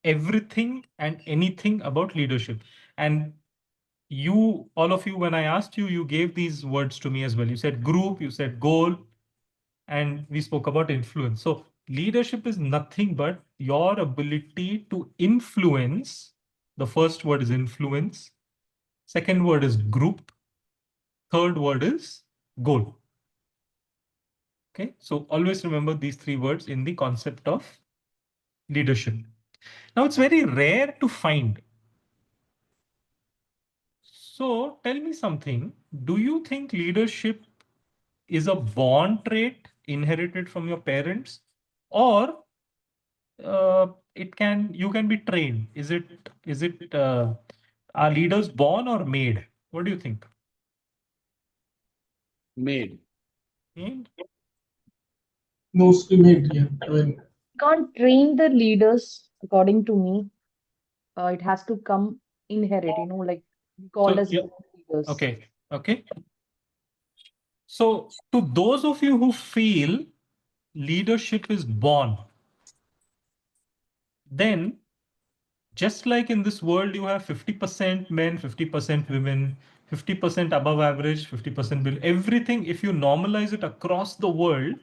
everything and anything about leadership. And you, all of you, when I asked you, you gave these words to me as well. You said group, you said goal, and we spoke about influence. So leadership is nothing but your ability to influence. The first word is influence. Second word is group. Third word is goal. Okay, so always remember these three words in the concept of leadership. Now it's very rare to find. So tell me something. Do you think leadership is a born trait inherited from your parents, or you can be trained? Is it are leaders born or made? What do you think? Made. Made? Mostly made, yeah. I mean, Can't train the leaders, according to me. It has to come inherit, like called So as yeah, born leaders. okay. So to those of you who feel leadership is born, then just like in this world, you have 50% men, 50% women, 50% above average, 50% below. Everything, if you normalize it across the world,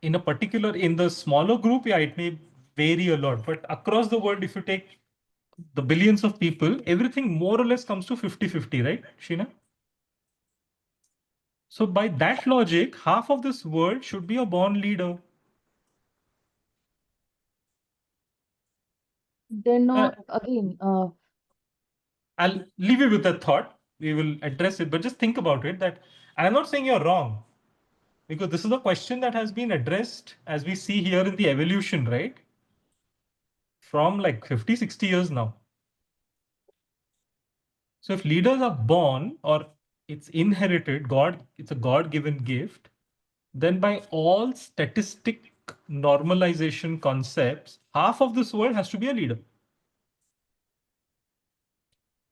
in the smaller group, yeah, it may vary a lot. But across the world, if you take the billions of people, everything more or less comes to 50-50, right, Sheena? So by that logic, half of this world should be a born leader. They're not, again, I'll leave you with that thought. We will address it, but just think about it that I'm not saying you're wrong, because this is a question that has been addressed as we see here in the evolution, right? From like 50, 60 years now. So if leaders are born or it's inherited, it's a God-given gift, then by all statistic normalization concepts, half of this world has to be a leader.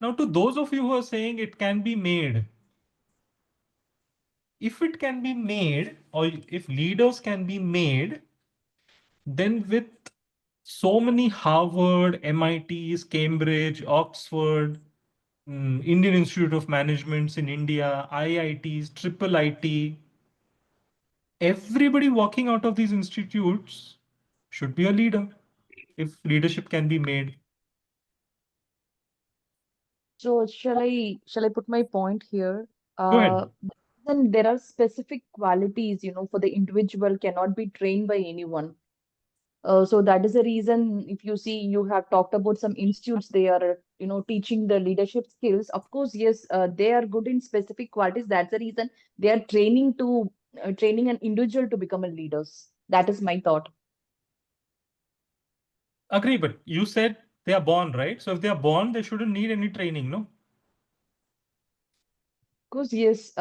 Now, to those of you who are saying it can be made, if it can be made, or if leaders can be made, then with so many Harvard, MITs, Cambridge, Oxford, Indian Institute of Managements in India, IITs, Triple IT, everybody walking out of these institutes should be a leader if leadership can be made. so shall I put my point here? Go ahead. Then there are specific qualities, for the individual cannot be trained by anyone. So that is the reason, if you see, you have talked about some institutes, they are, teaching the leadership skills. Of course, yes, they are good in specific qualities. That's the reason they are training an individual to become a leaders. That is my thought. Agree, but you said they are born, right? So if they are born, they shouldn't need any training, no? Of course, yes,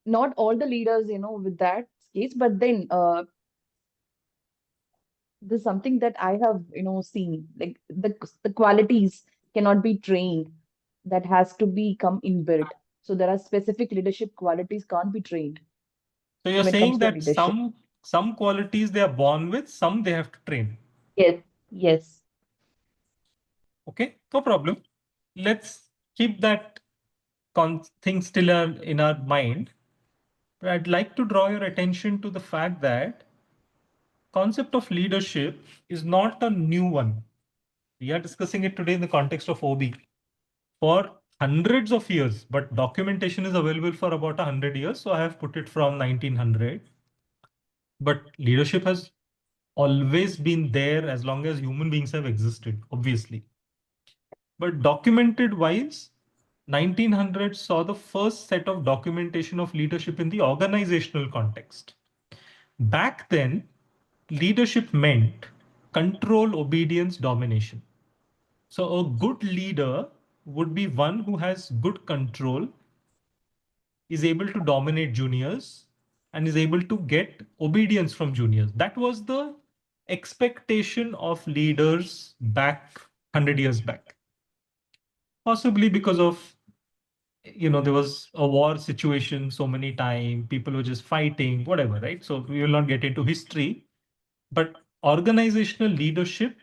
not all the leaders, with that case, but then this is something that I have, seen, like the qualities cannot be trained. That has to become inbuilt. So there are specific leadership qualities can't be trained So you're when it comes saying to that leadership. some qualities they are born with, some they have to train. Yes, yes. Okay, no problem. Let's keep that thing still in our mind. But I'd like to draw your attention to the fact that concept of leadership is not a new one. We are discussing it today in the context of OB. For hundreds of years, but documentation is available for about 100 years. So I have put it from 1900. But leadership has always been there as long as human beings have existed, obviously. But documented wise, 1900 saw the first set of documentation of leadership in the organizational context. Back then, leadership meant control, obedience, domination. So a good leader would be one who has good control, is able to dominate juniors, and is able to get obedience from juniors. That was the expectation of leaders back 100 years back. Possibly because of, there was a war situation so many times, people were just fighting, whatever, right? So we will not get into history, but organizational leadership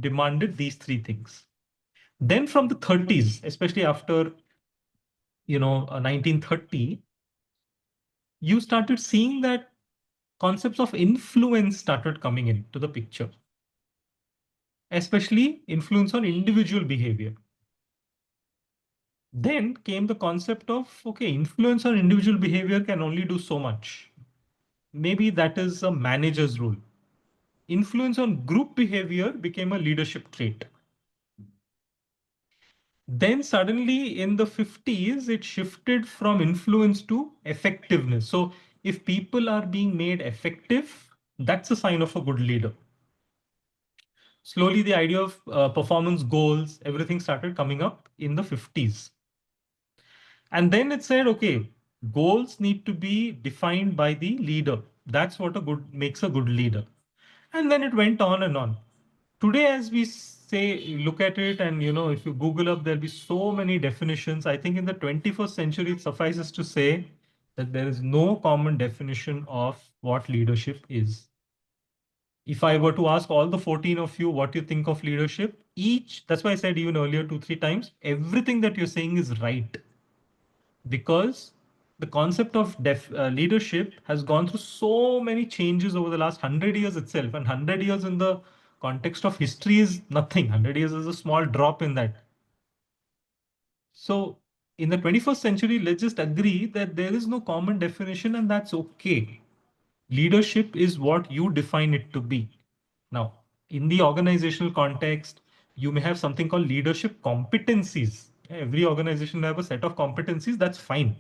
demanded these three things. Then from the 30s, especially after, 1930, you started seeing that concepts of influence started coming into the picture, especially influence on individual behavior. Then came the concept of, okay, influence on individual behavior can only do so much. Maybe that is a manager's role. Influence on group behavior became a leadership trait. Then suddenly in the 50s, it shifted from influence to effectiveness. So if people are being made effective, that's a sign of a good leader. Slowly, the idea of performance goals, everything started coming up in the 50s. And then it said, okay, goals need to be defined by the leader. That's what makes a good leader. And then it went on and on. Today, as we say, look at it, and if you Google up, there'll be so many definitions. I think in the 21st century, it suffices to say that there is no common definition of what leadership is. If I were to ask all the 14 of you what you think of leadership, that's why I said even earlier 2-3 times, everything that you're saying is right. Because the concept of leadership has gone through so many changes over the last 100 years itself. And 100 years in the context of history is nothing. 100 years is a small drop in that. So in the 21st century, let's just agree that there is no common definition, and that's okay. Leadership is what you define it to be. Now, in the organizational context, you may have something called leadership competencies. Every organization will have a set of competencies. That's fine.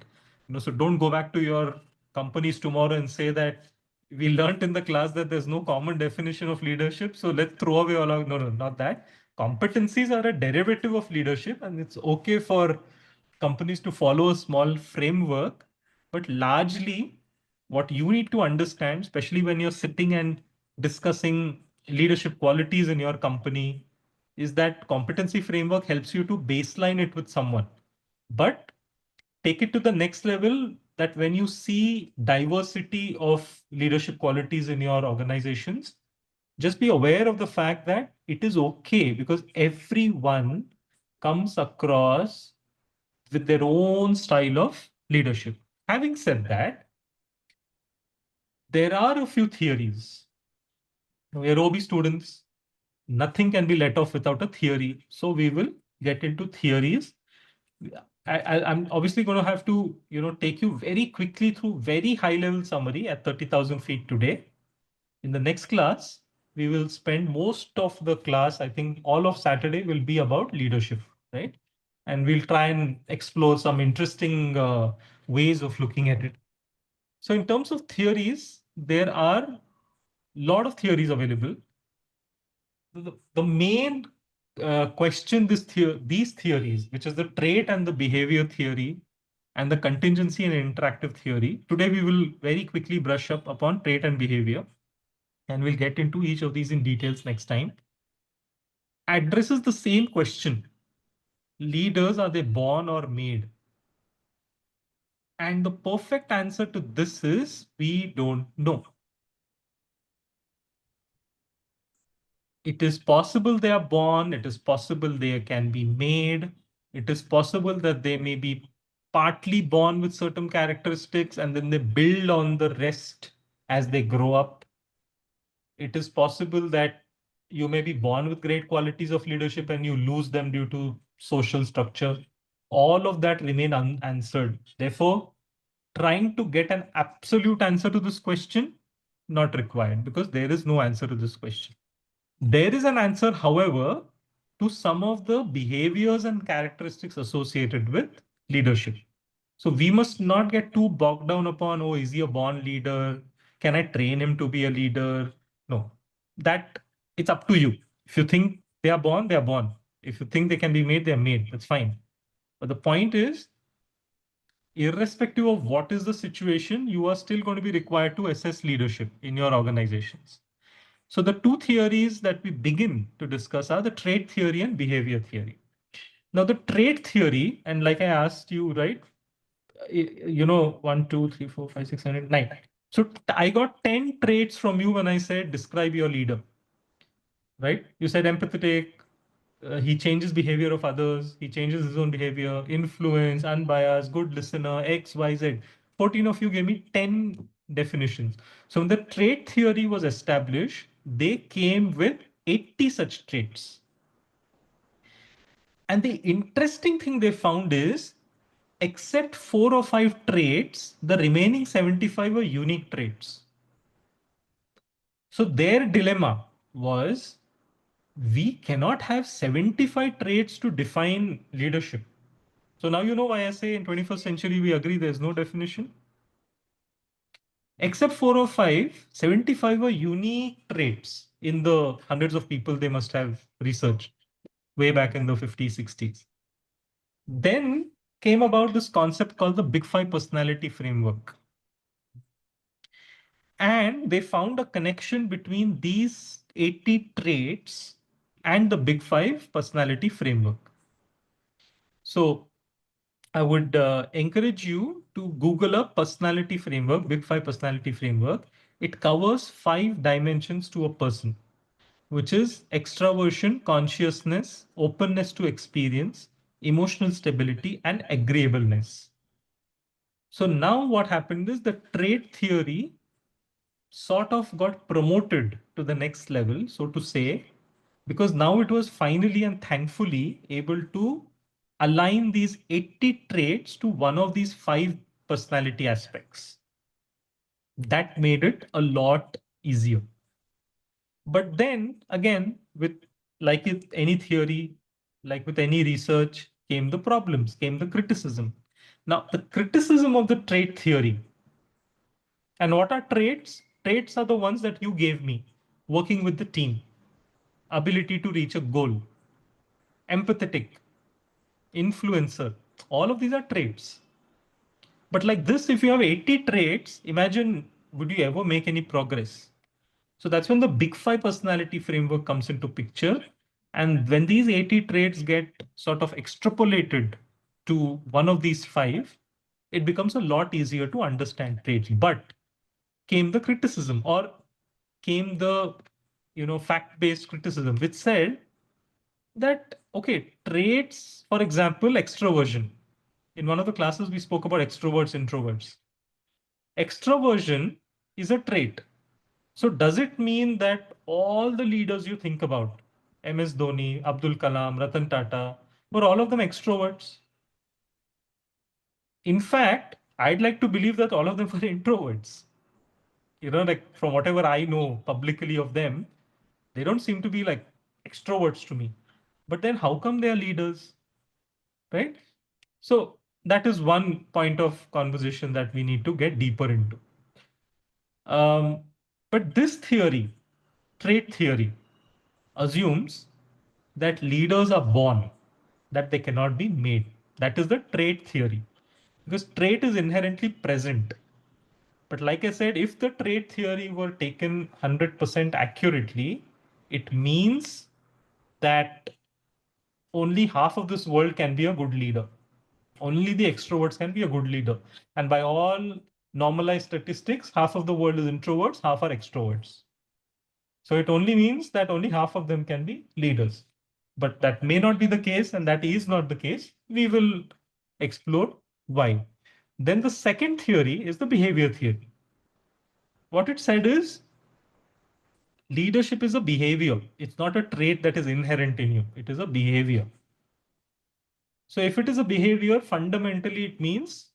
So don't go back to your companies tomorrow and say that we learned in the class that there's no common definition of leadership, so let's throw away all of, no, not that. Competencies are a derivative of leadership, and it's okay for companies to follow a small framework, but largely what you need to understand, especially when you're sitting and discussing leadership qualities in your company, is that competency framework helps you to baseline it with someone. But take it to the next level, that when you see diversity of leadership qualities in your organizations, just be aware of the fact that it is okay, because everyone comes across with their own style of leadership. Having said that, there are a few theories. We are OB students. Nothing can be let off without a theory. So we will get into theories. I'm obviously going to have to, take you very quickly through very high level summary at 30,000 feet today. In the next class, we will spend most of the class, I think all of Saturday will be about leadership, right? And we'll try and explore some interesting ways of looking at it. So in terms of theories, there are a lot of theories available. The main question these theories, which is the trait and the behavior theory and the contingency and interactive theory. Today, we will very quickly brush up upon trait and behavior, and we'll get into each of these in details next time. Addresses the same question. Leaders, are they born or made? And the perfect answer to this is we don't know. It is possible they are born. It is possible they can be made. It is possible that they may be partly born with certain characteristics and then they build on the rest as they grow up. It is possible that you may be born with great qualities of leadership and you lose them due to social structure. All of that remain unanswered. Therefore, trying to get an absolute answer to this question, not required, because there is no answer to this question. There is an answer, however, to some of the behaviors and characteristics associated with leadership. So we must not get too bogged down upon, oh, is he a born leader? Can I train him to be a leader? No, that it's up to you. If you think they are born, they are born. If you think they can be made, they're made. That's fine. But the point is, irrespective of what is the situation, you are still going to be required to assess leadership in your organizations. So the two theories that we begin to discuss are the trait theory and behavior theory. Now the trait theory, and like I asked you, right, 1, 2, 3, 4, 5, 6, 7, 8, 9. So I got 10 traits from you when I said describe your leader, right? You said empathetic, he changes behavior of others, he changes his own behavior, influence, unbiased, good listener, X, Y, Z. 14 of you gave me 10 definitions. So when the trait theory was established, they came with 80 such traits. And the interesting thing they found is, except 4 or 5 traits, the remaining 75 were unique traits. So their dilemma was, we cannot have 75 traits to define leadership. So now you know why I say in 21st century, we agree there's no definition. Except 4 or 5, 75 were unique traits in the hundreds of people they must have researched way back in the 50s, 60s. Then came about this concept called the Big Five personality framework. And they found a connection between these 80 traits and the Big Five personality framework. So I would encourage you to Google a personality framework, Big Five personality framework. It covers 5 dimensions to a person, which is extraversion, consciousness, openness to experience, emotional stability, and agreeableness. So now what happened is the trait theory sort of got promoted to the next level, so to say, because now it was finally and thankfully able to align these 80 traits to one of these 5 personality aspects. That made it a lot easier. But then again, with like with any theory, like with any research, came the problems, came the criticism. Now, the criticism of the trait theory. And what are traits? Traits are the ones that you gave me, working with the team, ability to reach a goal, empathetic, influencer, all of these are traits. But like this, if you have 80 traits, imagine, would you ever make any progress? So that's when the Big Five personality framework comes into picture. And when these 80 traits get sort of extrapolated to one of these 5, it becomes a lot easier to understand traits. But came the criticism, or came the fact-based criticism, which said that, okay, traits, for example, extroversion. In one of the classes, we spoke about extroverts, introverts. Extroversion is a trait. So does it mean that all the leaders you think about, MS Dhoni, Abdul Kalam, Ratan Tata, were all of them extroverts? In fact, I'd like to believe that all of them were introverts. Like from whatever I know publicly of them, they don't seem to be like extroverts to me. But then how come they are leaders, right? So that is one point of conversation that we need to get deeper into. But this theory, trait theory, assumes that leaders are born, that they cannot be made. That is the trait theory, because trait is inherently present. But like I said, if the trait theory were taken 100% accurately, it means that only half of this world can be a good leader. Only the extroverts can be a good leader. And by all normalized statistics, half of the world is introverts, half are extroverts. So it only means that only half of them can be leaders. But that may not be the case, and that is not the case. We will explore why. Then the second theory is the behavior theory. What it said is, leadership is a behavior. It's not a trait that is inherent in you. It is a behavior. So if it is a behavior, fundamentally it means,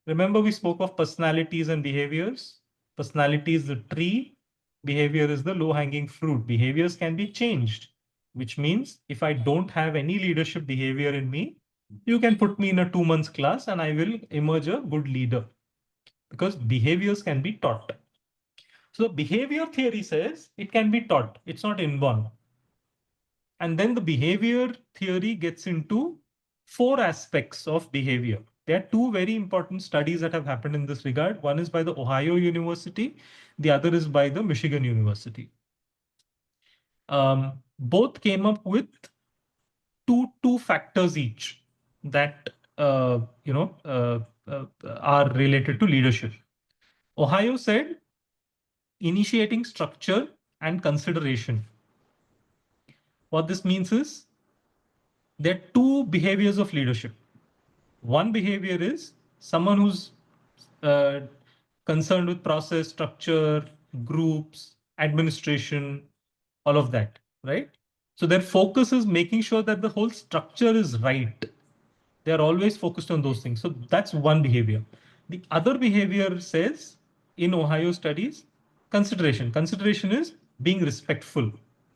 remember we spoke of personalities and behaviors. Personality is the tree. Behavior is the low-hanging fruit. Behaviors can be changed, which means if I don't have any leadership behavior in me, you can put me in a 2 months class and I will emerge a good leader, because behaviors can be taught. So behavior theory says it can be taught. It's not inborn. And then the behavior theory gets into 4 aspects of behavior. There are two very important studies that have happened in this regard. One is by the Ohio University, the other is by the Michigan University. Both came up with two factors each that are related to leadership. Ohio said initiating structure and consideration. What this means is there are two behaviors of leadership. One behavior is someone who's concerned with process, structure, groups, administration, all of that, right? So their focus is making sure that the whole structure is right. They're always focused on those things. So that's one behavior. The other behavior says in Ohio studies, consideration. Consideration is being respectful.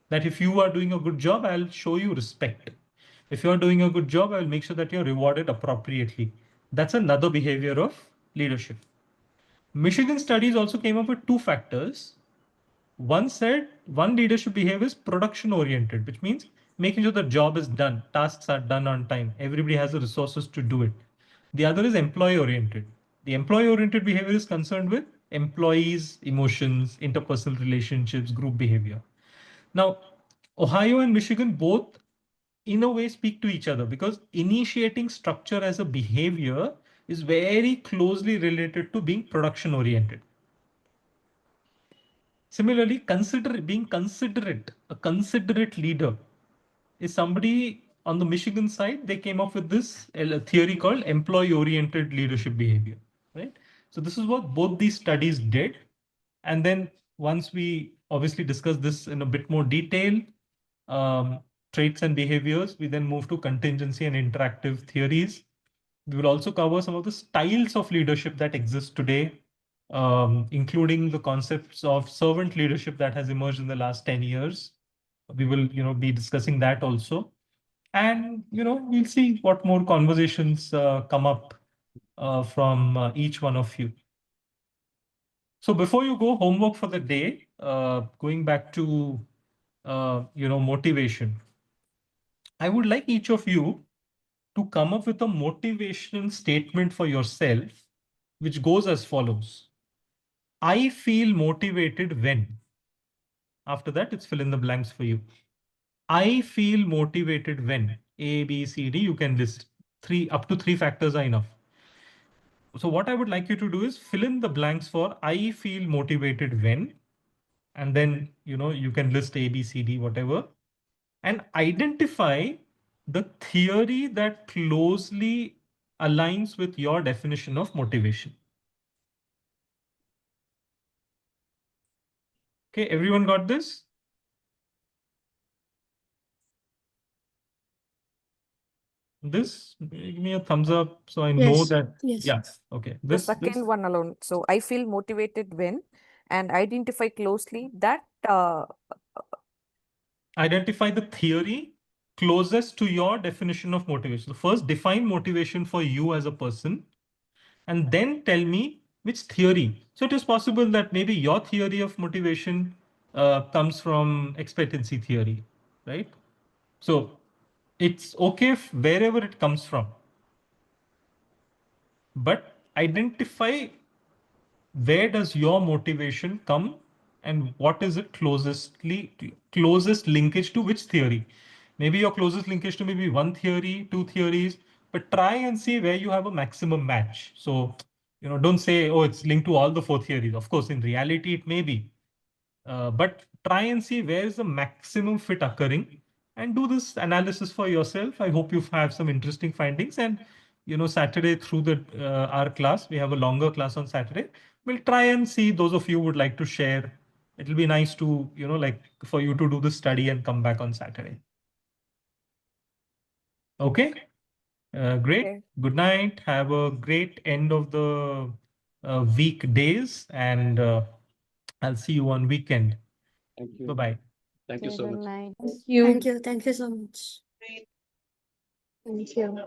That if you are doing a good job, I'll show you respect. If you're doing a good job, I'll make sure that you're rewarded appropriately. That's another behavior of leadership. Michigan studies also came up with two factors. One said one leadership behavior is production oriented, which means making sure the job is done, tasks are done on time, everybody has the resources to do it. The other is employee oriented. The employee oriented behavior is concerned with employees' emotions, interpersonal relationships, group behavior. Now, Ohio and Michigan both in a way speak to each other because initiating structure as a behavior is very closely related to being production oriented. Similarly, being considerate, a considerate leader is somebody on the Michigan side, they came up with this theory called employee oriented leadership behavior, right? So this is what both these studies did. And then once we obviously discuss this in a bit more detail, traits and behaviors, we then move to contingency and interactive theories. We will also cover some of the styles of leadership that exist today, including the concepts of servant leadership that has emerged in the last 10 years. We will, be discussing that also. And, we'll see what more conversations come up from each one of you. So before you go, homework for the day, going back to, motivation. I would like each of you to come up with a motivational statement for yourself, which goes as follows. I feel motivated when. After that, it's fill in the blanks for you. I feel motivated when. A, B, C, D, you can list up to three factors are enough. So what I would like you to do is fill in the blanks for I feel motivated when, and then, you can list A, B, C, D, whatever, and identify the theory that closely aligns with your definition of motivation. Okay, everyone got this? This, give me a thumbs up so I know Yes, that. yes. Yeah, okay. The This, second one alone. So I feel motivated when, and identify closely that identify the theory closest to your definition of motivation. So first define motivation for you as a person, and then tell me which theory. So it is possible that maybe your theory of motivation comes from expectancy theory, right? So it's okay if wherever it comes from, but identify where does your motivation come and what is it closest linkage to which theory. Maybe your closest linkage to maybe one theory, two theories, but try and see where you have a maximum match. So, don't say, oh, it's linked to all the four theories. Of course, in reality, it may be. But try and see where is the maximum fit occurring and do this analysis for yourself. I hope you have some interesting findings. And, Saturday through our class, we have a longer class on Saturday. We'll try and see those of you who would like to share. It'll be nice to, for you to do the study and come back on Saturday. Okay. Great. Okay. Good night. Have a great end of the week days, and I'll see you on weekend. Thank you. Bye-bye. Thank you so Good much. night. Thank you. Thank you so much. Thank you.